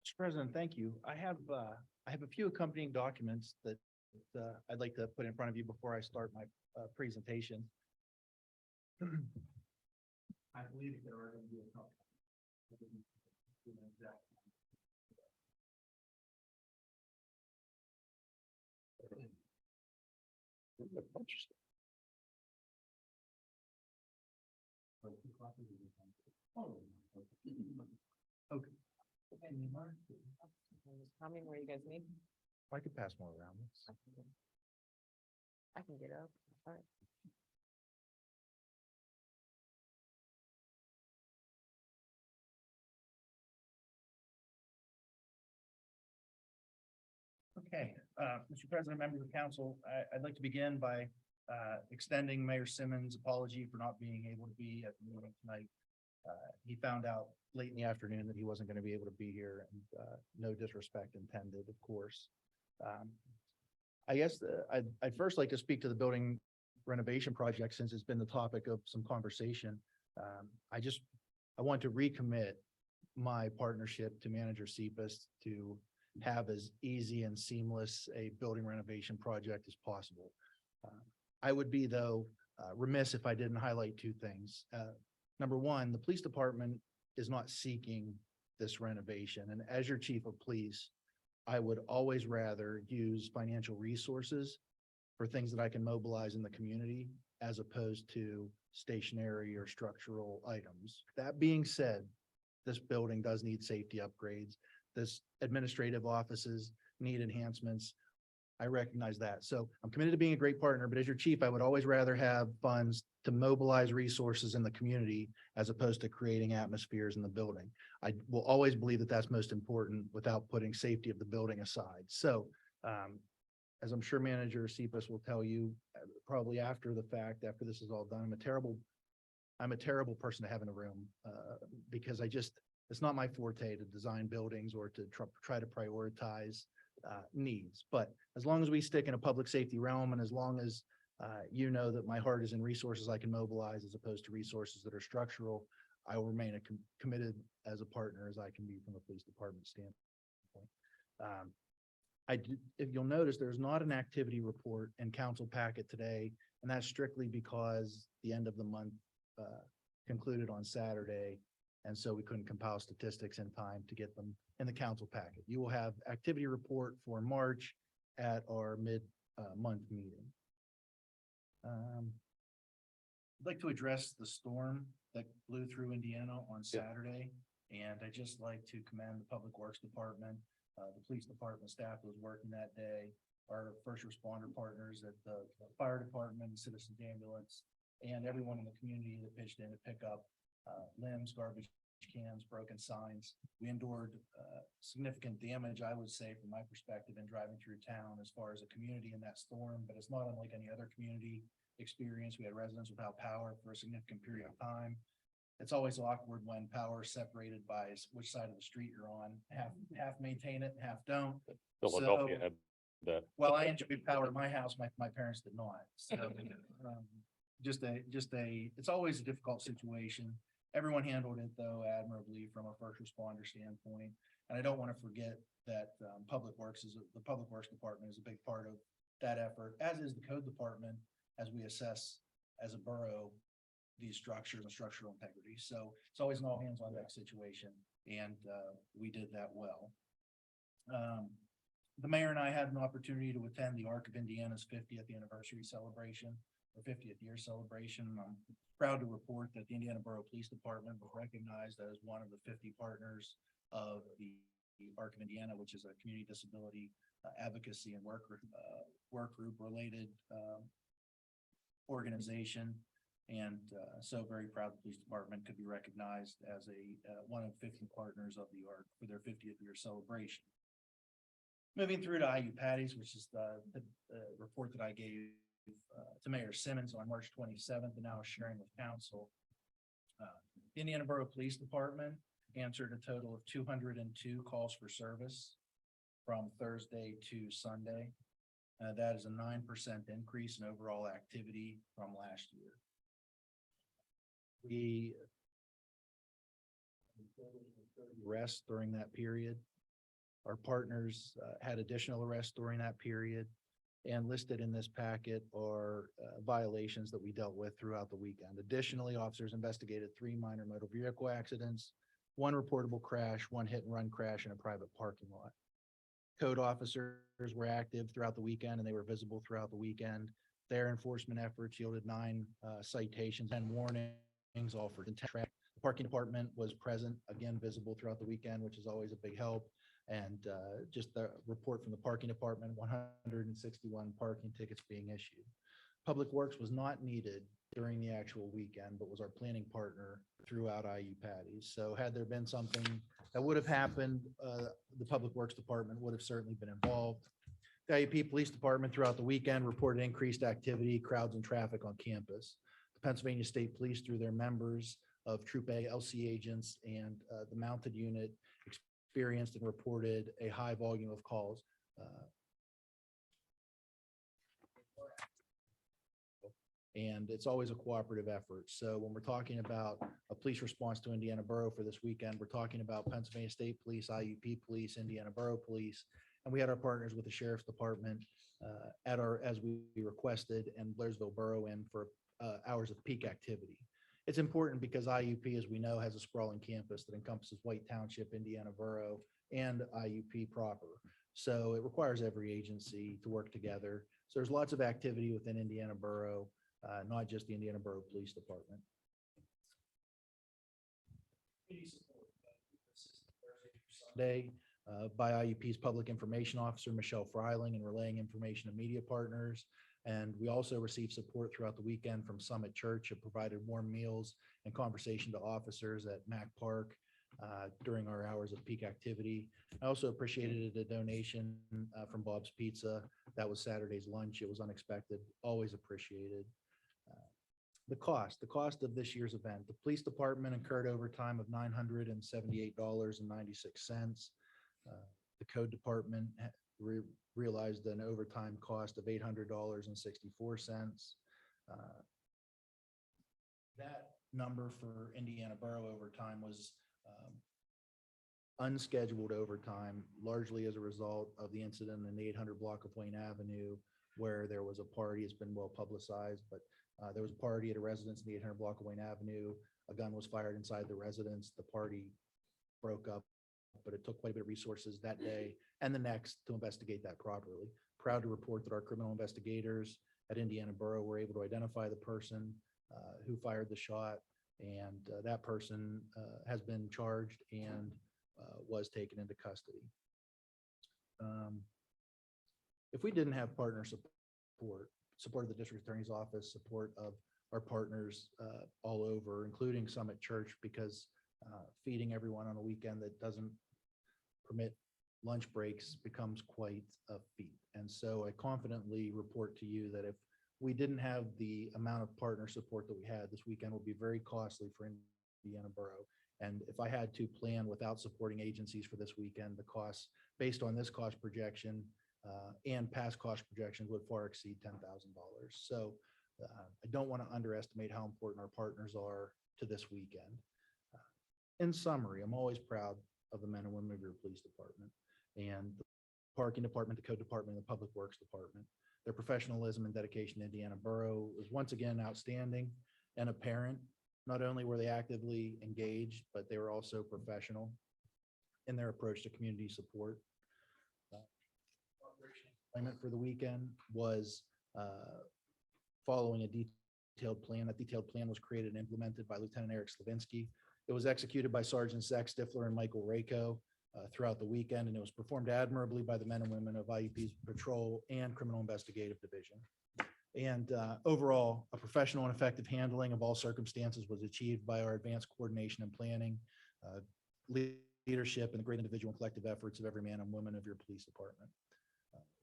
Mr. President, thank you. I have a few accompanying documents that I'd like to put in front of you before I start my presentation. I believe there are going to be a couple. Okay. How many more you guys need? I could pass more around. I can get up. All right. Okay, Mr. President, members of council, I'd like to begin by extending Mayor Simmons' apology for not being able to be at the meeting tonight. He found out late in the afternoon that he wasn't going to be able to be here, and no disrespect intended, of course. I guess I'd first like to speak to the building renovation project, since it's been the topic of some conversation. I want to recommit my partnership to Manager Cephas to have as easy and seamless a building renovation project as possible. I would be, though, remiss if I didn't highlight 2 things. Number one, the police department is not seeking this renovation. And as your chief of police, I would always rather use financial resources for things that I can mobilize in the community, as opposed to stationary or structural items. That being said, this building does need safety upgrades. This administrative offices need enhancements. I recognize that. So I'm committed to being a great partner, but as your chief, I would always rather have funds to mobilize resources in the community as opposed to creating atmospheres in the building. I will always believe that that's most important without putting safety of the building aside. So as I'm sure Manager Cephas will tell you, probably after the fact, after this is all done, I'm a terrible I'm a terrible person to have in a room, because it's not my forte to design buildings or to try to prioritize needs. But as long as we stick in a public safety realm, and as long as you know that my heart is in resources I can mobilize as opposed to resources that are structural, I will remain committed as a partner as I can be from a police department standpoint. If you'll notice, there's not an activity report in council packet today, and that's strictly because the end of the month concluded on Saturday. And so we couldn't compile statistics in time to get them in the council packet. You will have activity report for March at our mid-month meeting. I'd like to address the storm that blew through Indiana on Saturday. And I'd just like to commend the Public Works Department, the police department staff that was working that day, our first responder partners at the fire department, citizens ambulance, and everyone in the community that pitched in to pick up limbs, garbage cans, broken signs. We endured significant damage, I would say, from my perspective, in driving through town as far as a community in that storm, but it's not unlike any other community experience. We had residents without power for a significant period of time. It's always awkward when power is separated by which side of the street you're on. Half maintain it, half don't. Philadelphia So- had that. Well, I enjoyed power at my house. My parents did not. So it's always a difficult situation. Everyone handled it though admirably from a first responder standpoint. And I don't want to forget that the Public Works Department is a big part of that effort, as is the Code Department, as we assess as a borough these structures and structural integrity. So it's always an all hands on deck situation, and we did that well. The mayor and I had an opportunity to attend the Arc of Indiana's 50th anniversary celebration, or 50th year celebration. I'm proud to report that the Indiana Borough Police Department was recognized as one of the 50 partners of the Arc of Indiana, which is a community disability advocacy and work group related organization. And so very proud the police department could be recognized as one of 50 partners of the ARC for their 50th year celebration. Moving through to IU Patties, which is the report that I gave to Mayor Simmons on March 27th, and now sharing with council. The Indiana Borough Police Department answered a total of 202 calls for service from Thursday to Sunday. That is a 9% increase in overall activity from last year. We arrests during that period. Our partners had additional arrests during that period, and listed in this packet are violations that we dealt with throughout the weekend. Additionally, officers investigated 3 minor motor vehicle accidents, 1 reportable crash, 1 hit and run crash in a private parking lot. Code officers were active throughout the weekend, and they were visible throughout the weekend. Their enforcement efforts yielded 9 citations and warnings, all for intent. The parking department was present, again, visible throughout the weekend, which is always a big help. And just the report from the parking department, 161 parking tickets being issued. Public Works was not needed during the actual weekend, but was our planning partner throughout IU Patties. So had there been something that would have happened, the Public Works Department would have certainly been involved. The IUP Police Department throughout the weekend reported increased activity, crowds and traffic on campus. The Pennsylvania State Police, through their members of Troop A, LC agents, and the mounted unit, experienced and reported a high volume of calls. And it's always a cooperative effort. So when we're talking about a police response to Indiana Borough for this weekend, we're talking about Pennsylvania State Police, IUP Police, Indiana Borough Police, and we had our partners with the Sheriff's Department as we requested, and Blairsville Borough in for hours of peak activity. It's important because IUP, as we know, has a sprawling campus that encompasses White Township, Indiana Borough, and IUP proper. So it requires every agency to work together. So there's lots of activity within Indiana Borough, not just the Indiana Borough Police Department. Sunday by IUP's Public Information Officer, Michelle Freiling, and relaying information to media partners. And we also received support throughout the weekend from Summit Church, who provided warm meals and conversation to officers at Mack Park during our hours of peak activity. I also appreciated a donation from Bob's Pizza. That was Saturday's lunch. It was unexpected, always appreciated. The cost of this year's event, the police department incurred overtime of $978.96. The code department realized an overtime cost of $800.64. That number for Indiana Borough overtime was unscheduled overtime, largely as a result of the incident in the 800 block of Wayne Avenue, where there was a party. It's been well publicized, but there was a party at a residence in the 800 block of Wayne Avenue. A gun was fired inside the residence. The party broke up, but it took quite a bit of resources that day and the next to investigate that properly. Proud to report that our criminal investigators at Indiana Borough were able to identify the person who fired the shot, and that person has been charged and was taken into custody. If we didn't have partner support of the district attorney's office, support of our partners all over, including Summit Church, because feeding everyone on a weekend that doesn't permit lunch breaks becomes quite a feat. And so I confidently report to you that if we didn't have the amount of partner support that we had, this weekend will be very costly for Indiana Borough. And if I had to plan without supporting agencies for this weekend, the costs based on this cost projection and past cost projections would far exceed $10,000. So I don't want to underestimate how important our partners are to this weekend. In summary, I'm always proud of the men and women of your police department and the parking department, the code department, and the public works department. Their professionalism and dedication to Indiana Borough was once again outstanding and apparent. Not only were they actively engaged, but they were also professional in their approach to community support. Deployment for the weekend was following a detailed plan. That detailed plan was created and implemented by Lieutenant Eric Slavinsky. It was executed by Sergeant Zach Stifler and Michael Rako throughout the weekend, and it was performed admirably by the men and women of IUP's Patrol and Criminal Investigative Division. And overall, a professional and effective handling of all circumstances was achieved by our advanced coordination and planning, leadership, and the great individual and collective efforts of every man and woman of your police department.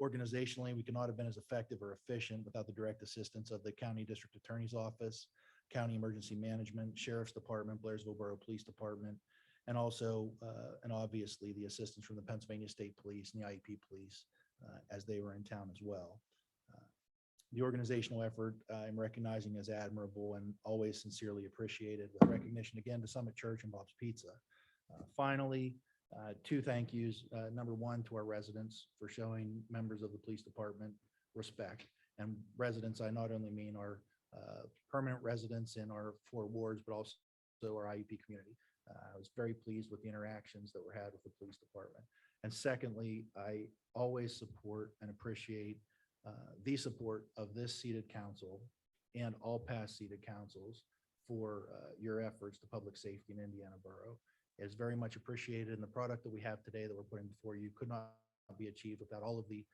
Organizationally, we could not have been as effective or efficient without the direct assistance of the County District Attorney's Office, County Emergency Management, Sheriff's Department, Blairsville Borough Police Department, and also, and obviously, the assistance from the Pennsylvania State Police and the IEP Police as they were in town as well. The organizational effort I'm recognizing as admirable and always sincerely appreciated, with recognition again to Summit Church and Bob's Pizza. Finally, two thank yous. Number one, to our residents for showing members of the police department respect. And residents, I not only mean our permanent residents in our 4 wards, but also our IUP community. I was very pleased with the interactions that were had with the police department. And secondly, I always support and appreciate the support of this seated council and all past seated councils for your efforts to public safety in Indiana Borough. It is very much appreciated, and the product that we have today that we're putting before you could not be achieved without all of the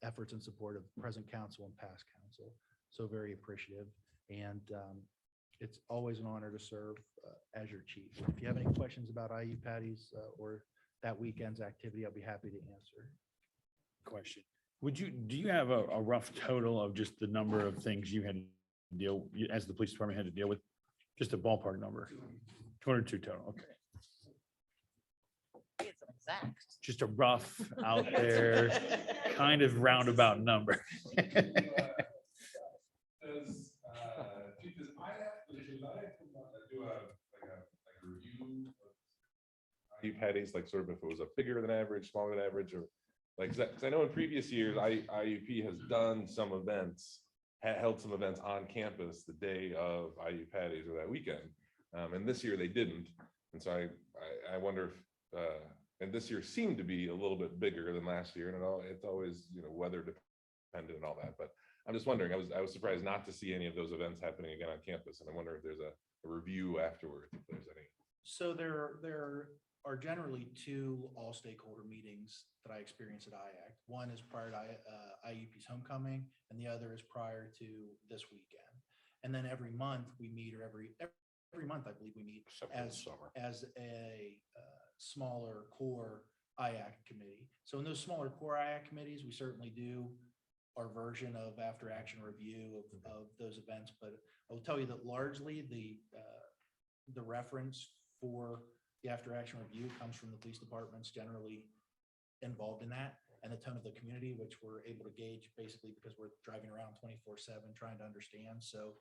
efforts and support of present council and past council. So very appreciative, and it's always an honor to serve as your chief. If you have any questions about IU Patties or that weekend's activity, I'll be happy to answer. Question. Do you have a rough total of just the number of things you had to as the police department had to deal with? Just a ballpark number? 202 total, okay. It's exact. Just a rough out there, kind of roundabout number. IU Patties, like sort of if it was a bigger than average, smaller than average, or like, 'cause I know in previous years, IUP has done some events, held some events on campus the day of IU Patties or that weekend. And this year they didn't. And so I wonder if, and this year seemed to be a little bit bigger than last year, and it's always, weather dependent and all that. But I'm just wondering, I was surprised not to see any of those events happening again on campus. And I wonder if there's a review afterwards, if there's any. So there are generally 2 all stakeholder meetings that I experience at IAC. One is prior to IUP's homecoming, and the other is prior to this weekend. And then every month we meet, or every month I believe we meet as a smaller core IAC committee. So in those smaller core IAC committees, we certainly do our version of after action review of those events, but I will tell you that largely the reference for the after action review comes from the police departments generally involved in that, and the tone of the community, which we're able to gauge basically because we're driving around 24/7 trying to understand. So,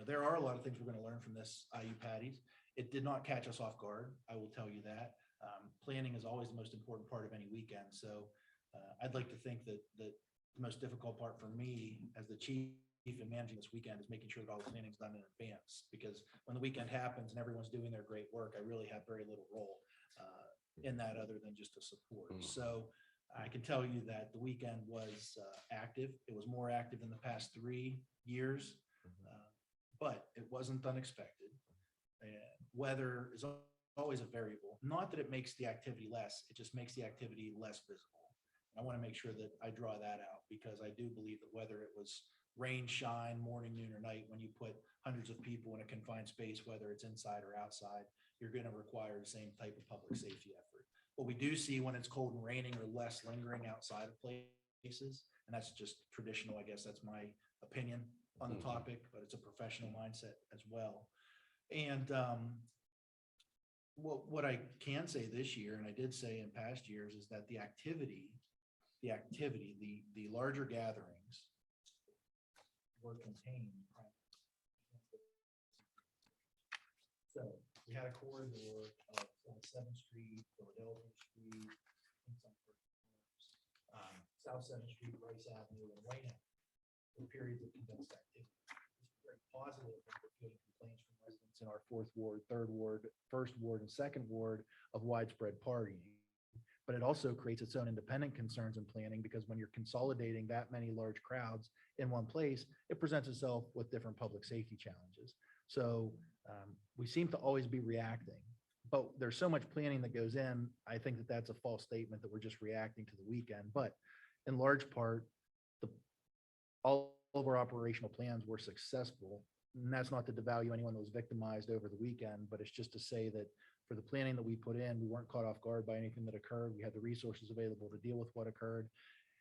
there are a lot of things we're going to learn from this IU Patties. It did not catch us off guard. I will tell you that. Planning is always the most important part of any weekend. So I'd like to think that the most difficult part for me as the chief in managing this weekend is making sure that all the planning is done in advance. Because when the weekend happens and everyone's doing their great work, I really have very little role in that other than just to support. So I can tell you that the weekend was active. It was more active than the past 3 years, but it wasn't unexpected. Weather is always a variable. Not that it makes the activity less, it just makes the activity less visible. I want to make sure that I draw that out because I do believe that whether it was rain, shine, morning, noon, or night, when you put hundreds of people in a confined space, whether it's inside or outside, you're going to require the same type of public safety effort. What we do see when it's cold and raining or less lingering outside of places, and that's just traditional, I guess that's my opinion on the topic, but it's a professional mindset as well. And what I can say this year, and I did say in past years, is that the larger gatherings were contained. So we had a corridor of 7th Street, Philadelphia Street, South 7th Street, Rice Avenue, and Wayne Avenue for periods of condensed activity. It's very positive that we're getting complaints from residents in our 4th Ward, 3rd Ward, 1st Ward, and 2nd Ward of widespread partying. But it also creates its own independent concerns in planning because when you're consolidating that many large crowds in one place, it presents itself with different public safety challenges. So we seem to always be reacting, but there's so much planning that goes in. I think that that's a false statement that we're just reacting to the weekend, but in large part, all of our operational plans were successful. And that's not to devalue anyone that was victimized over the weekend, but it's just to say that for the planning that we put in, we weren't caught off guard by anything that occurred. We had the resources available to deal with what occurred.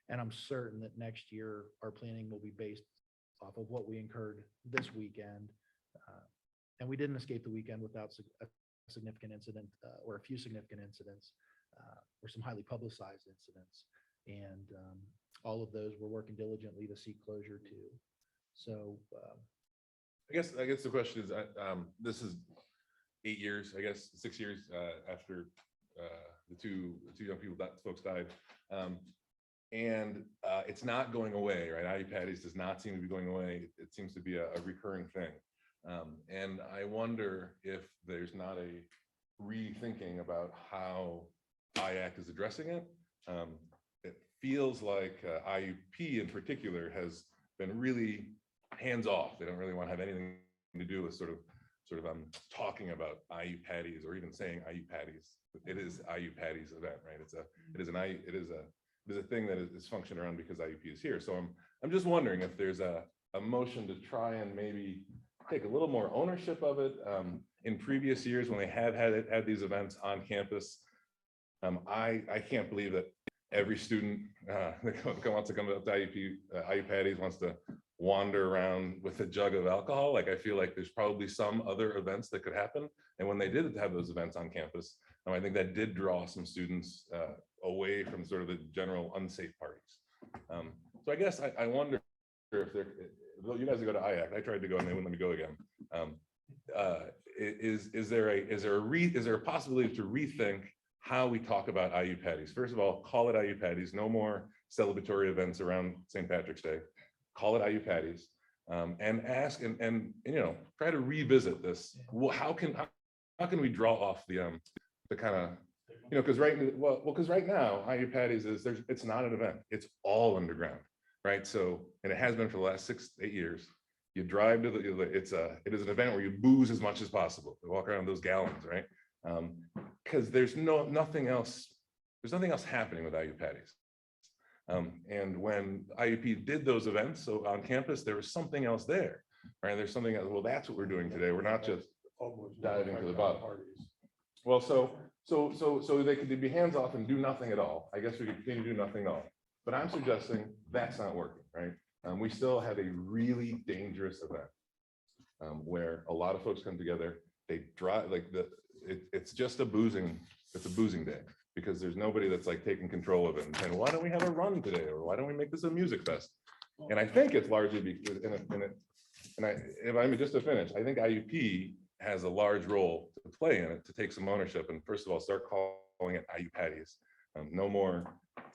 And I'm certain that next year, our planning will be based off of what we incurred this weekend. And we didn't escape the weekend without a significant incident or a few significant incidents or some highly publicized incidents. And all of those we're working diligently to seek closure to. So I guess the question is, this is 8 years, I guess 6 years after the two young people, folks died, and it's not going away, right? IU Patties does not seem to be going away. It seems to be a recurring thing, and I wonder if there's not a rethinking about how IAC is addressing it. It feels like IUP in particular has been really hands off. They don't really want to have anything to do with sort of talking about IU Patties or even saying IU Patties. It is IU Patties event, right? It is a thing that is functioned around because IUP is here. So I'm just wondering if there's a motion to try and maybe take a little more ownership of it. In previous years when they have had these events on campus, I can't believe that every student that wants to come up to IU Patties wants to wander around with a jug of alcohol. Like, I feel like there's probably some other events that could happen. And when they did have those events on campus, I think that did draw some students away from sort of the general unsafe parties. So I guess I wonder if you guys go to IAC, I tried to go and they wouldn't let me go again. Is there a possibility to rethink how we talk about IU Patties? First of all, call it IU Patties. No more celebratory events around St. Patrick's Day. Call it IU Patties, and ask and try to revisit this. Well, how can we draw off the kind of because right now IU Patties it's not an event. It's all underground, right? So, and it has been for the last 6-8 years. You drive to it is an event where you booze as much as possible. You walk around those gallons, right? Because there's nothing else happening with IU Patties. And when IUP did those events, so on campus, there was something else there, right? There's something else. Well, that's what we're doing today. We're not just diving to the bottom. Well, so they could be hands off and do nothing at all. I guess we could continue to do nothing at all. But I'm suggesting that's not working, right? We still have a really dangerous event where a lot of folks come together, they drive like it's just it's a boozing day because there's nobody that's like taking control of it and saying, why don't we have a run today? Or why don't we make this a music fest? And I think it's largely because, if I mean, just to finish, I think IUP has a large role to play in it, to take some ownership and first of all, start calling it IU Patties. No more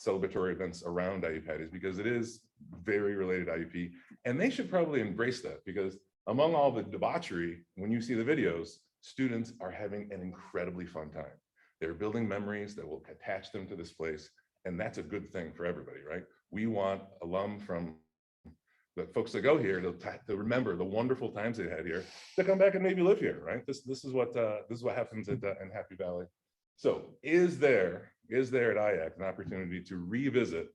celebratory events around IU Patties because it is very related to IUP. And they should probably embrace that because among all the debauchery, when you see the videos, students are having an incredibly fun time. They're building memories that will attach them to this place. And that's a good thing for everybody, right? We want alum from the folks that go here to remember the wonderful times they had here, to come back and maybe live here, right? This is what happens in Happy Valley. So is there at IAC an opportunity to revisit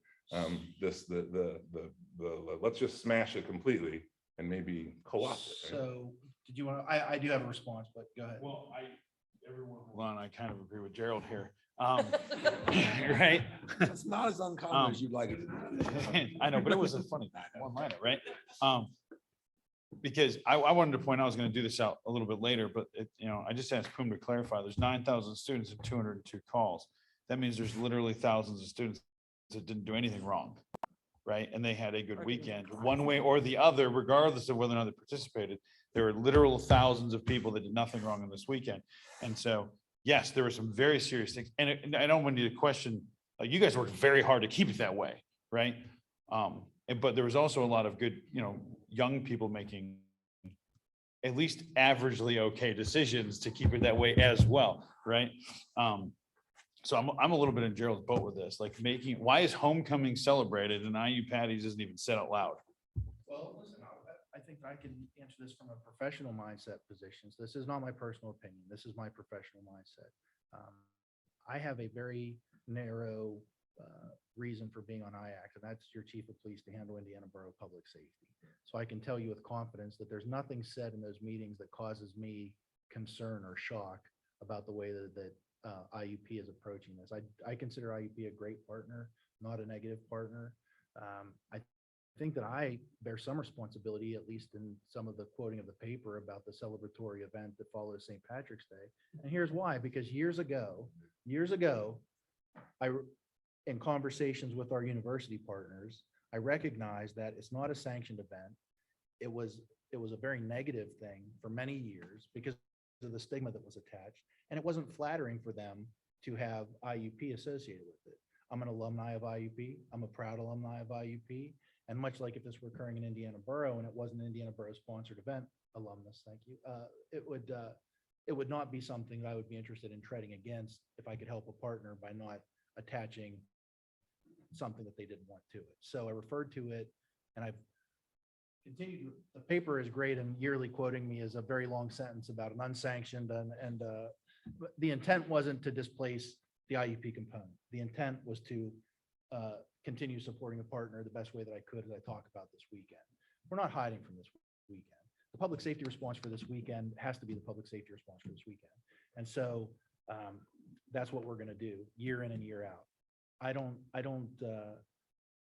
let's just smash it completely and maybe co-opt it? Right? So did you want, I do have a response, but go ahead. Well, hold on, I kind of agree with Gerald here. Right? It's not as uncommon as you'd like it to be. I know, but it was a funny one-liner, right? Because I wanted to point out, I was going to do this out a little bit later, but I just asked Poom to clarify, there's 9,000 students and 202 calls. That means there's literally thousands of students that didn't do anything wrong, right? And they had a good weekend, one way or the other, regardless of whether or not they participated. There were literal thousands of people that did nothing wrong on this weekend. And so, yes, there were some very serious things. And I don't want you to question, you guys worked very hard to keep it that way, right? But there was also a lot of good, young people making at least averagely okay decisions to keep it that way as well, right? So I'm a little bit in Gerald's boat with this, like why is homecoming celebrated and IU Patties isn't even said out loud? Well, listen, I think I can answer this from a professional mindset position. So this is not my personal opinion. This is my professional mindset. I have a very narrow reason for being on IAC, and that's your chief of police to handle Indiana Borough Public Safety. So I can tell you with confidence that there's nothing said in those meetings that causes me concern or shock about the way that IUP is approaching this. I consider IUP a great partner, not a negative partner. I think that I bear some responsibility, at least in some of the quoting of the paper about the celebratory event that follows St. Patrick's Day. And here's why, because years ago, in conversations with our university partners, I recognized that it's not a sanctioned event. It was a very negative thing for many years because of the stigma that was attached. And it wasn't flattering for them to have IUP associated with it. I'm an alumni of IUP. I'm a proud alumni of IUP. And much like if this were occurring in Indiana Borough and it wasn't an Indiana Borough sponsored event, alumnus, thank you, it would not be something that I would be interested in treading against if I could help a partner by not attaching something that they didn't want to it. So I referred to it and I've continued. The paper is great and yearly quoting me as a very long sentence about an unsanctioned and but the intent wasn't to displace the IUP component. The intent was to continue supporting a partner the best way that I could as I talk about this weekend. We're not hiding from this weekend. The public safety response for this weekend has to be the public safety response for this weekend. And so that's what we're going to do year in and year out. I don't,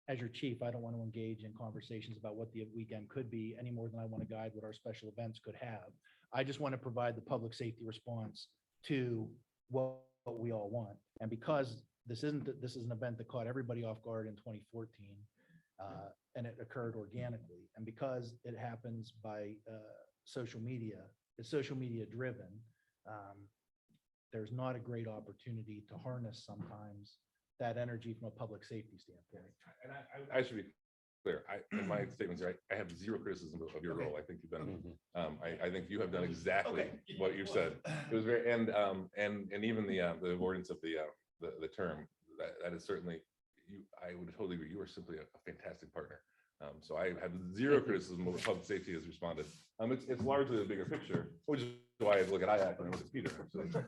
as your chief, I don't want to engage in conversations about what the weekend could be any more than I want to guide what our special events could have. I just want to provide the public safety response to what we all want. And because this is an event that caught everybody off guard in 2014, and it occurred organically. And because it happens by social media, it's social media driven, there's not a great opportunity to harness sometimes that energy from a public safety standpoint. And I should be clear. In my statements here, I have zero criticism of your role. I think you've done. I think you have done exactly what you've said. It was very and even the avoidance of the term that is certainly you. I would totally agree. You are simply a fantastic partner. So I have zero criticism of public safety has responded. It's largely the bigger picture, which is why I look at IAC and I look at Peter. Actually.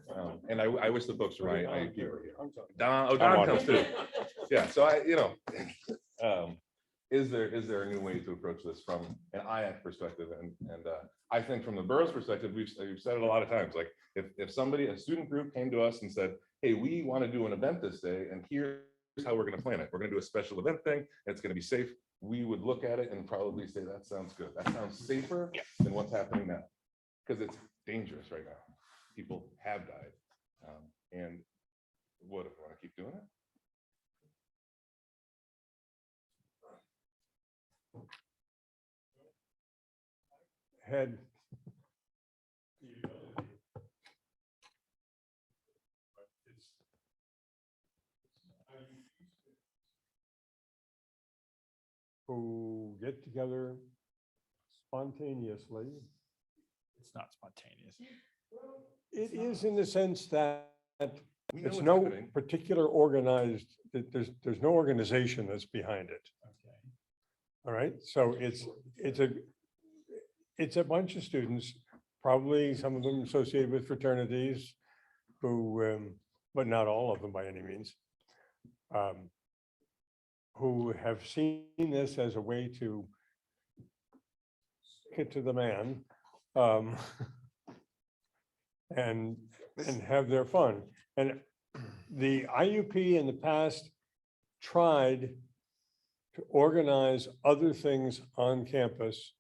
And I wish the folks from IAC were here. Don comes too. Yeah. So is there a new way to approach this from an IAC perspective? And I think from the borough's perspective, we've said it a lot of times. Like if a student group came to us and said, "Hey, we want to do an event this day, and here's how we're gonna plan it. We're gonna do a special event thing, and it's gonna be safe. We would look at it and probably say, that sounds good. That sounds safer than what's happening now. Because it's dangerous right now. People have died. And what, if we want to keep doing it? Had. Who get together spontaneously. It's not spontaneous. It is in the sense that We know it's what's no happening. particular organized, there's no organization that's behind it. Okay. All right, so it's a bunch of students, probably some of them associated with fraternities who, but not all of them by any means, who have seen this as a way to get to the man, and have their fun. And the IUP in the past tried to organize other things on campus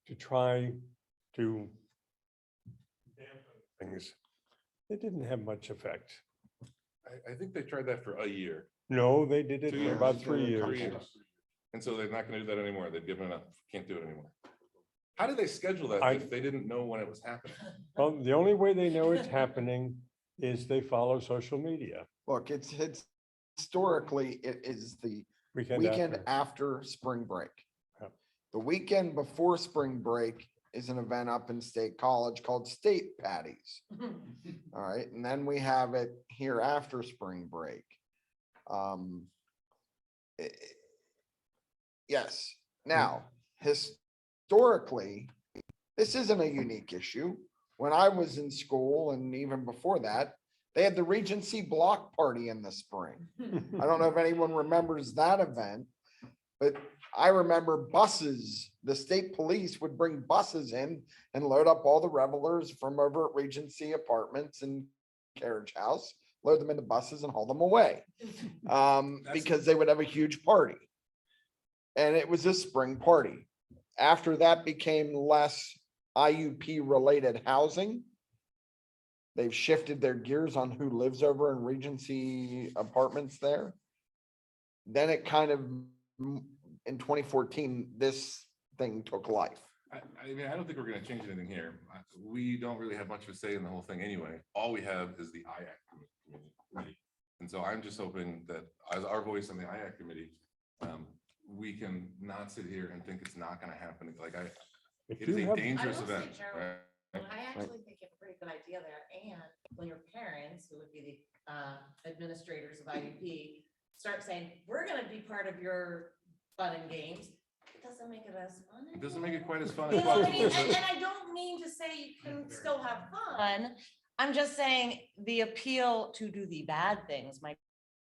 to try to dampen things. It didn't have much effect. I think they tried that for a year. No, they did it 2 for years. about 3 3 years. years. And so they're not gonna do that anymore. They've given up, can't do it anymore. How did they schedule that I- if they didn't know when it was happening? Well, the only way they know it's happening is they follow social media. Look, it's historically, it is the Weekend weekend after. after spring break. Yep. The weekend before spring break is an event up in State College called State Patties. All right, and then we have it here after spring break. eh, Yes, now, historically, this isn't a unique issue. When I was in school and even before that, they had the Regency Block Party in the spring. I don't know if anyone remembers that event, but I remember buses, the state police would bring buses in and load up all the revelers from over at Regency Apartments and Carriage House, load them into buses and haul them away. Because they would have a huge party. And it was a spring party. After that became less IUP related housing. They've shifted their gears on who lives over in Regency Apartments there. Then it kind of, in 2014, this thing took life. I mean, I don't think we're gonna change anything here. We don't really have much of a say in the whole thing anyway. All we have is the IAC committee. And so I'm just hoping that as our voice on the IAC committee, we can not sit here and think it's not gonna happen. Like it is a dangerous event, right? I actually think it's a pretty good idea there, and when your parents, who would be the administrators of IUP, start saying, we're gonna be part of your fun and games, it doesn't make it as fun. It doesn't make it quite as fun You as know what I mean? possible. And I don't mean to say you can still have fun. I'm just saying the appeal to do the bad things might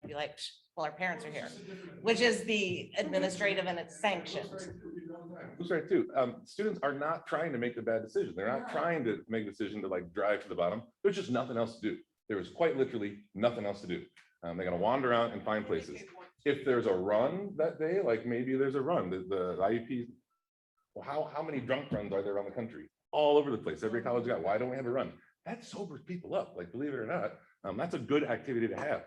be like, "Psh, well, our parents are here," which is the administrative and it's sanctioned. Who's right too? Students are not trying to make the bad decision. They're not trying to make a decision to like drive to the bottom. There's just nothing else to do. There is quite literally nothing else to do. They're gonna wander around and find places. If there's a run that day, like maybe there's a run, the IUP. Well, how many drunk runs are there around the country? All over the place. Every college got, why don't we have a run? That sobers people up, like believe it or not. That's a good activity to have.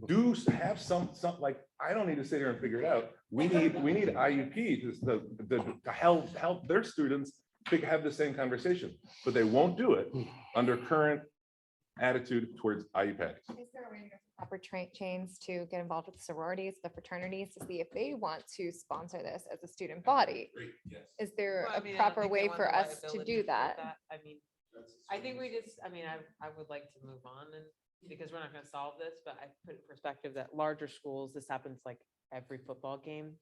Do have some, like, I don't need to sit here and figure it out. We need IUP to help their students have the same conversation, but they won't do it under current attitude towards IUPACs. Is there a way to proper chains to get involved with sororities, the fraternities, to see if they want to sponsor this as a student body? Great, yes. Is there Well, I a mean, I don't proper think they way want for the us to liability do for that? I mean, I think we just, I mean, I would like to move on and, because we're not gonna solve this, but I put in perspective that larger schools, this happens like every football game.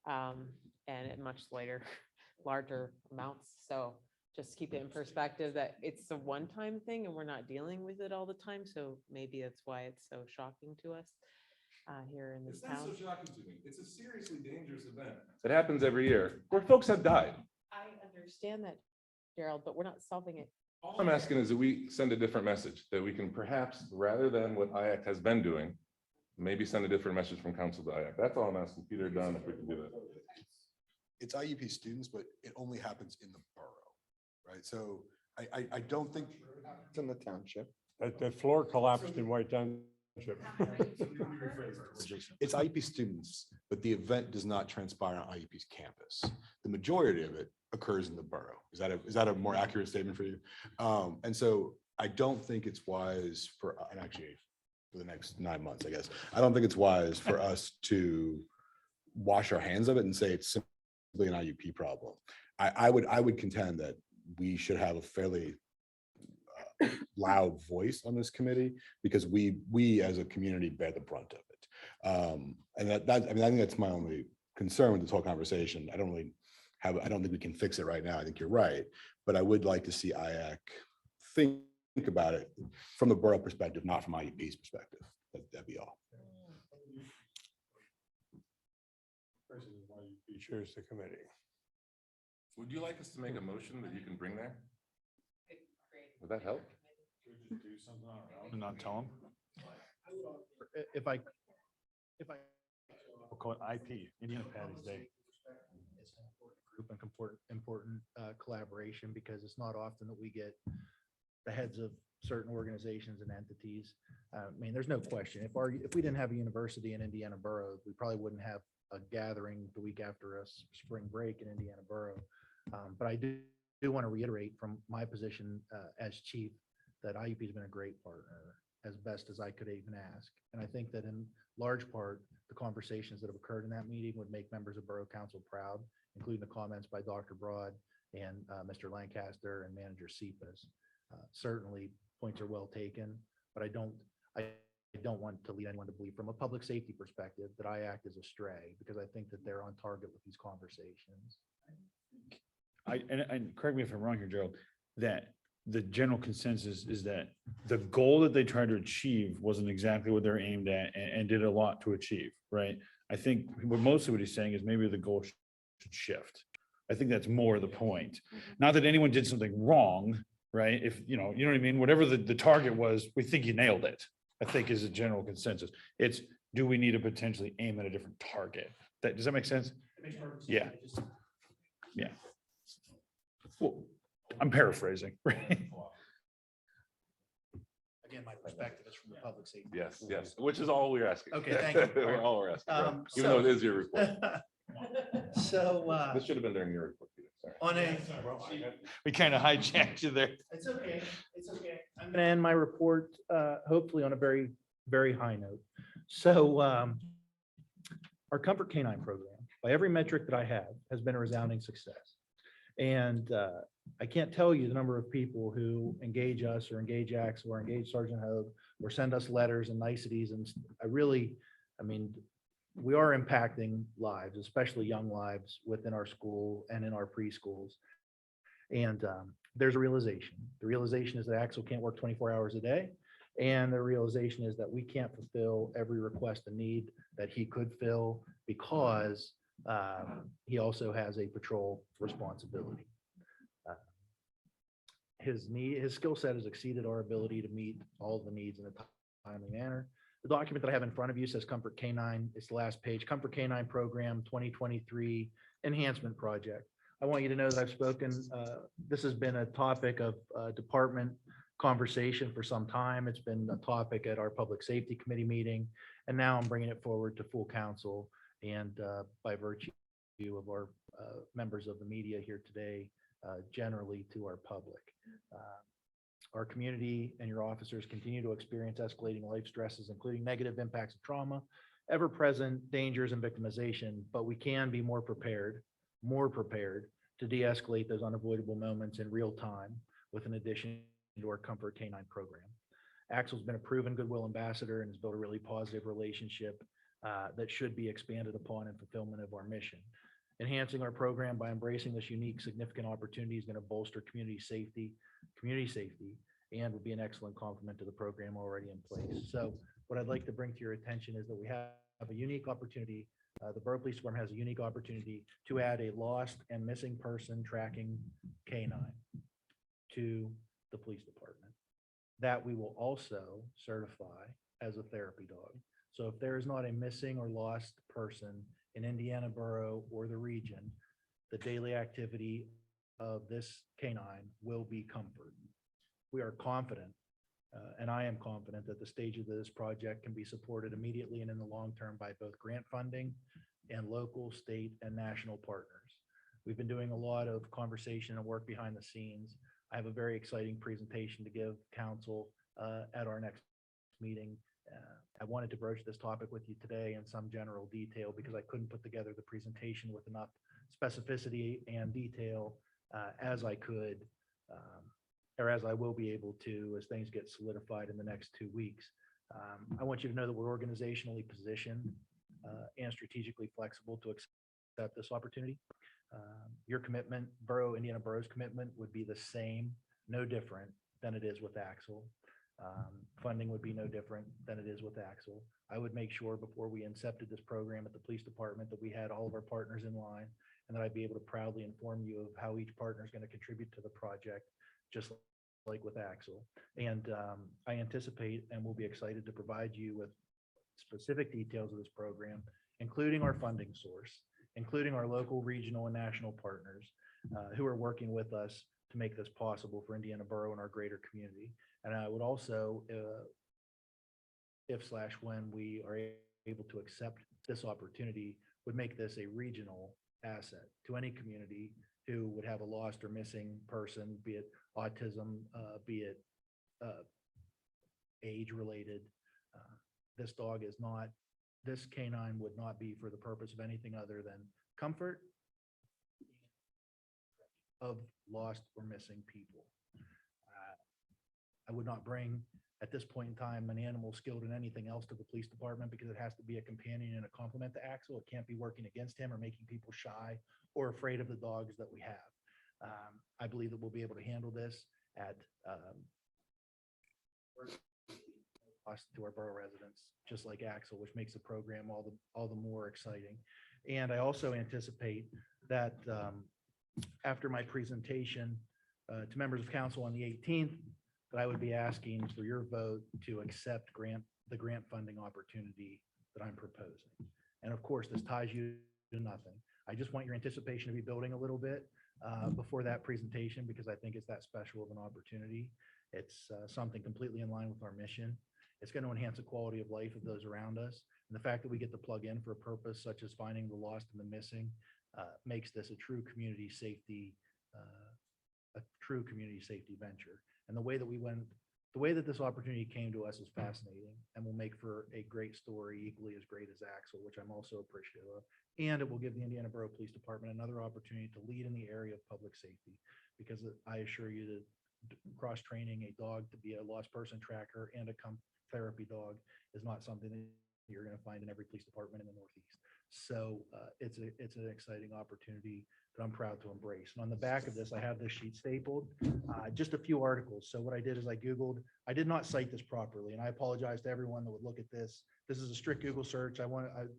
And at much larger amounts, so just keep it in perspective that it's a one-time thing and we're not dealing with it all the time, so maybe that's why it's so shocking to us here in this It's not town. so shocking to me. It's a seriously dangerous event. It happens every year where folks have died. I understand that, Gerald, but we're not solving it. All I'm asking is that we send a different message, that we can perhaps, rather than what IAC has been doing, maybe send a different message from council to IAC. That's all I'm asking. Peter, Don, if we can do that. It's IUP students, but it only happens in the borough, right? So I don't think It's in the township. The floor collapsed in White Township. it's IUP students, but the event does not transpire on IUP's campus. The majority of it occurs in the borough. Is that a more accurate statement for you? And so I don't think it's wise for, and actually for the next 9 months, I guess, I don't think it's wise for us to wash our hands of it and say it's simply an IUP problem. I would contend that we should have a fairly loud voice on this committee because we as a community bear the brunt of it. And I mean, I think that's my only concern with this whole conversation. I don't think we can fix it right now. I think you're right, but I would like to see IAC think about it from the borough perspective, not from IUP's perspective. That'd be all. President, why you chairs the committee. Would you like us to make a motion that you can bring there? Would that help? Do something on our own and not tell them? If I We'll call it IP, Indiana Patty's Day. It's an important group and important collaboration because it's not often that we get the heads of certain organizations and entities. I mean, there's no question. If we didn't have a university in Indiana Borough, we probably wouldn't have a gathering the week after a spring break in Indiana Borough. But I do want to reiterate from my position as chief that IUP has been a great partner as best as I could even ask. And I think that in large part, the conversations that have occurred in that meeting would make members of Borough Council proud, including the comments by Dr. Broad and Mr. Lancaster and Manager Cephas. Certainly points are well taken, but I don't want to lead anyone to believe from a public safety perspective that I act as a stray because I think that they're on target with these conversations. And correct me if I'm wrong here, Gerald, that the general consensus is that the goal that they tried to achieve wasn't exactly what they're aimed at and did a lot to achieve, right? I think mostly what he's saying is maybe the goal should shift. I think that's more the point. Not that anyone did something wrong, right? If, you know what I mean? Whatever the target was, we think you nailed it, I think is a general consensus. It's, do we need to potentially aim at a different target? Does that make sense? Yeah. Yeah. Well, I'm paraphrasing, right? Again, my perspective is from the public safety. Yes, which is all we're asking. Okay, thank you. We're all we're asking, right? Even So- though it is your report. So This should have been during your report, Peter. Sorry. on a, We kind of hijacked you there. it's okay, it's okay. I'm gonna end my report, hopefully on a very, very high note. So, our Comfort Canine program, by every metric that I have, has been a resounding success. And, I can't tell you the number of people who engage us or engage Axel or engage Sergeant Hogue or send us letters and niceties. And I mean, we are impacting lives, especially young lives within our school and in our preschools. And there's a realization. The realization is that Axel can't work 24 hours a day. And the realization is that we can't fulfill every request and need that he could fill because he also has a patrol responsibility. His skill set has exceeded our ability to meet all the needs in a timely manner. The document that I have in front of you says Comfort Canine. It's the last page, Comfort Canine Program 2023 Enhancement Project. I want you to know that I've spoken, this has been a topic of department conversation for some time. It's been a topic at our Public Safety Committee meeting, and now I'm bringing it forward to full council and by virtue of our members of the media here today, generally to our public. Our community and your officers continue to experience escalating life stresses, including negative impacts of trauma, ever-present dangers and victimization, but we can be more prepared to de-escalate those unavoidable moments in real time with an addition to our Comfort Canine program. Axel's been a proven goodwill ambassador and has built a really positive relationship that should be expanded upon in fulfillment of our mission. Enhancing our program by embracing this unique, significant opportunity is going to bolster community safety, and will be an excellent complement to the program already in place. So what I'd like to bring to your attention is that we have a unique opportunity. The Borough Police Department has a unique opportunity to add a lost and missing person tracking canine to the police department that we will also certify as a therapy dog. So if there is not a missing or lost person in Indiana Borough or the region, the daily activity of this canine will be comfort. We are confident, and I am confident that the stage of this project can be supported immediately and in the long term by both grant funding and local, state, and national partners. We've been doing a lot of conversation and work behind the scenes. I have a very exciting presentation to give council at our next meeting. I wanted to broach this topic with you today in some general detail because I couldn't put together the presentation with enough specificity and detail as I could, or as I will be able to as things get solidified in the next 2 weeks. I want you to know that we're organizationally positioned and strategically flexible to accept this opportunity. Your commitment, Indiana Borough's commitment would be the same, no different than it is with Axel. Funding would be no different than it is with Axel. I would make sure before we incepted this program at the police department that we had all of our partners in line and that I'd be able to proudly inform you of how each partner is going to contribute to the project, just like with Axel. And I anticipate and will be excited to provide you with specific details of this program, including our funding source, including our local, regional, and national partners who are working with us to make this possible for Indiana Borough and our greater community. And I would also, if/when we are able to accept this opportunity, would make this a regional asset to any community who would have a lost or missing person, be it autism, be it age-related. This canine would not be for the purpose of anything other than comfort of lost or missing people. I would not bring, at this point in time, an animal skilled in anything else to the police department because it has to be a companion and a complement to Axel. It can't be working against him or making people shy or afraid of the dogs that we have. I believe that we'll be able to handle this at cost to our borough residents, just like Axel, which makes the program all the more exciting. And I also anticipate that after my presentation to members of council on the 18th, that I would be asking for your vote to accept the grant funding opportunity that I'm proposing. And of course, this ties you to nothing. I just want your anticipation to be building a little bit before that presentation because I think it's that special of an opportunity. It's something completely in line with our mission. It's going to enhance the quality of life of those around us. And the fact that we get to plug in for a purpose such as finding the lost and the missing makes this a true community safety venture. And the way that this opportunity came to us is fascinating and will make for a great story, equally as great as Axel, which I'm also appreciative of. And it will give the Indiana Borough Police Department another opportunity to lead in the area of public safety, because I assure you that cross-training a dog to be a lost person tracker and a therapy dog is not something that you're going to find in every police department in the Northeast. So it's an exciting opportunity that I'm proud to embrace. And on the back of this, I have this sheet stapled, just a few articles. So what I did is I did not cite this properly, and I apologize to everyone that would look at this. This is a strict Google search. I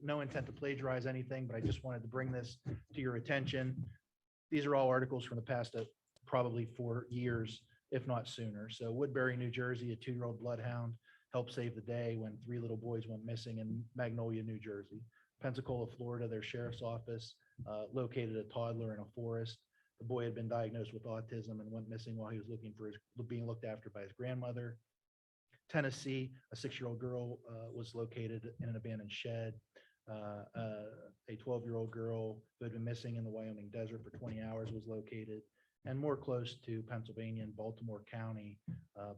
no intent to plagiarize anything, but I just wanted to bring this to your attention. These are all articles from the past probably 4 years, if not sooner. So Woodbury, New Jersey, a 2-year-old bloodhound helped save the day when 3 little boys went missing in Magnolia, New Jersey. Pensacola, Florida, their sheriff's office located a toddler in a forest. The boy had been diagnosed with autism and went missing while he was being looked after by his grandmother. Tennessee, a 6-year-old girl was located in an abandoned shed. A 12-year-old girl who had been missing in the Wyoming desert for 20 hours was located. And more close to Pennsylvania in Baltimore County,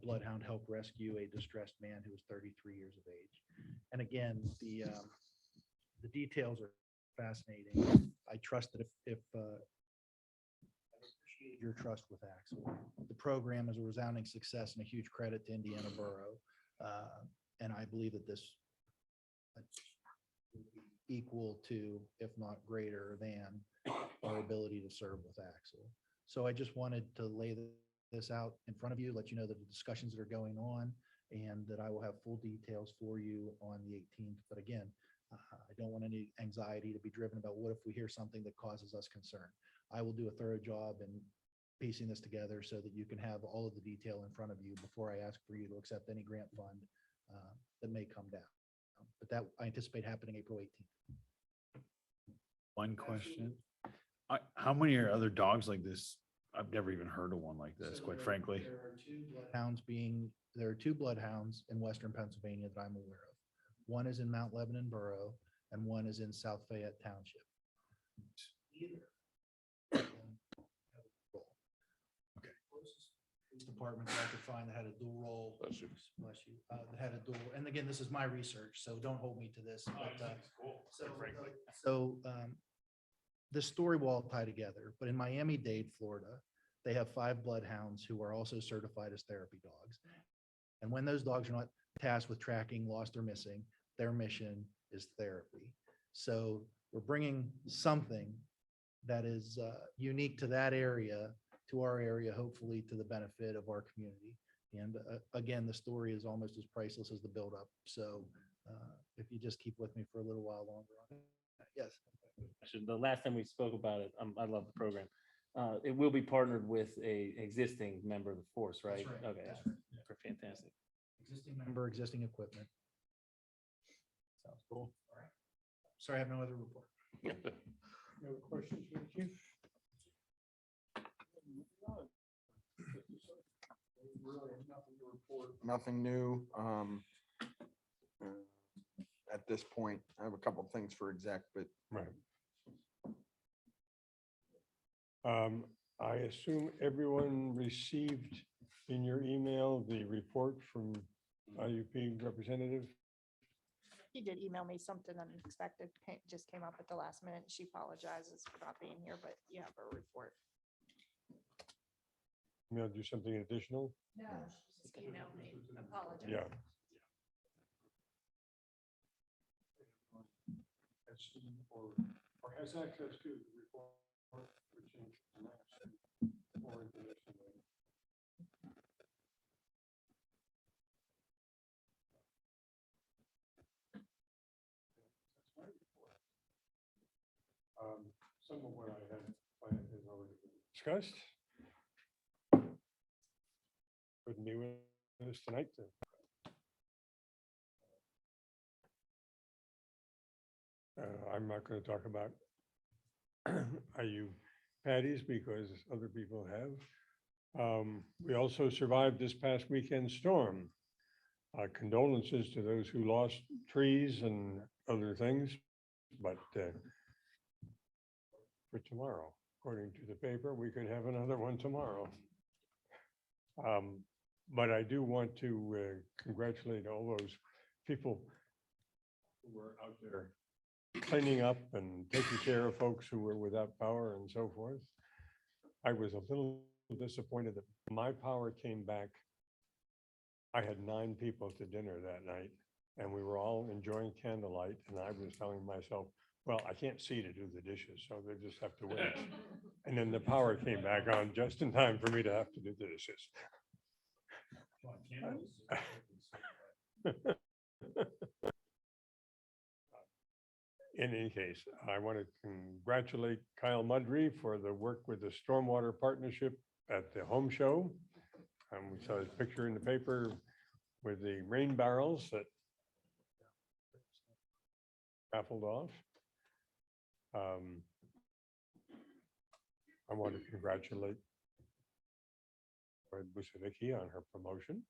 bloodhound helped rescue a distressed man who was 33 years of age. And again, the details are fascinating. I trust that if I appreciate your trust with Axel. The program is a resounding success and a huge credit to Indiana Borough. And I believe that this will be equal to, if not greater than, our ability to serve with Axel. So I just wanted to lay this out in front of you, let you know that the discussions that are going on and that I will have full details for you on the 18th. But again, I don't want any anxiety to be driven about what if we hear something that causes us concern. I will do a thorough job in piecing this together so that you can have all of the detail in front of you before I ask for you to accept any grant fund that may come down. But that I anticipate happening April 18th. One question. How many are other dogs like this? I've never even heard of one like this, So quite there- frankly. There are two bloodhounds in western Pennsylvania that I'm aware of. One is in Mount Lebanon Borough and one is in South Fayette Township. Okay. Police department that I could find that had a dual role. Bless you. That had a dual, and again, this is my research, so don't hold me to this, but, the story will all tie together, but in Miami-Dade, Florida, they have 5 bloodhounds who are also certified as therapy dogs. And when those dogs are not tasked with tracking lost or missing, their mission is therapy. So we're bringing something that is unique to that area, to our area, hopefully to the benefit of our community. And again, the story is almost as priceless as the buildup. So if you just keep with me for a little while longer on it. Yes. Actually, the last time we spoke about it, I love the program. It will be partnered with a existing member of the force, right? That's right, Okay, that's right, yeah. fantastic. Existing member, existing equipment. Sounds cool. All right. Sorry, I have no other report. No questions for the chief? Nothing new. At this point, I have a couple things for exec, but Right. I assume everyone received in your email the report from IUP representative? He did email me something unexpected, just came up at the last minute. She apologizes for not being here, but you have her report. Emailed you something additional? No, she just emailed me, apologize. Yeah. Or has access to the report, which is more information. Some of what I had planned has already been discussed. Couldn't be with us tonight. I'm not going to talk about IU patties because other people have. We also survived this past weekend storm. Condolences to those who lost trees and other things, but for tomorrow, according to the paper, we could have another one tomorrow. But I do want to congratulate all those people who were out there cleaning up and taking care of folks who were without power and so forth. I was a little disappointed that my power came back. I had 9 people to dinner that night and we were all enjoying candlelight. And I was telling myself, well, I can't see to do the dishes, so they just have to wait. And then the power came back on just in time for me to have to do the dishes. In any case, I want to congratulate Kyle Mudry for the work with the Stormwater Partnership at the home show. We saw his picture in the paper with the rain barrels that raffled off. I want to congratulate Busavicki on her promotion,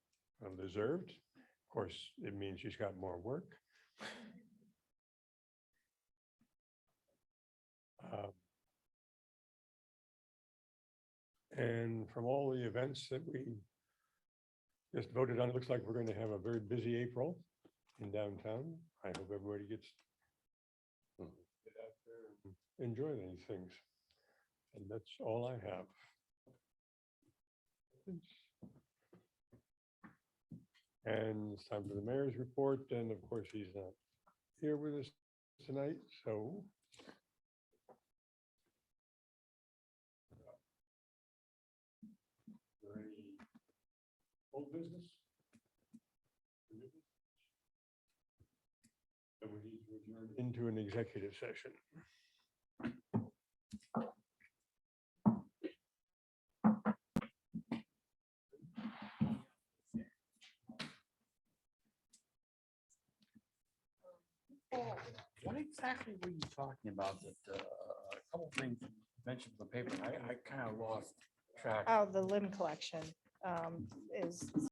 undeserved. Of course, it means she's got more work. And from all the events that we just voted on, it looks like we're going to have a very busy April in downtown. I hope everybody gets get out there and enjoy these things. And that's all I have. And it's time for the mayor's report. And of course, he's not here with us tonight, so. Is there any old business? And we need to adjourn into an executive session. What exactly were you talking about that, a couple things mentioned in the paper, I kind of lost track. Oh, the limb collection, is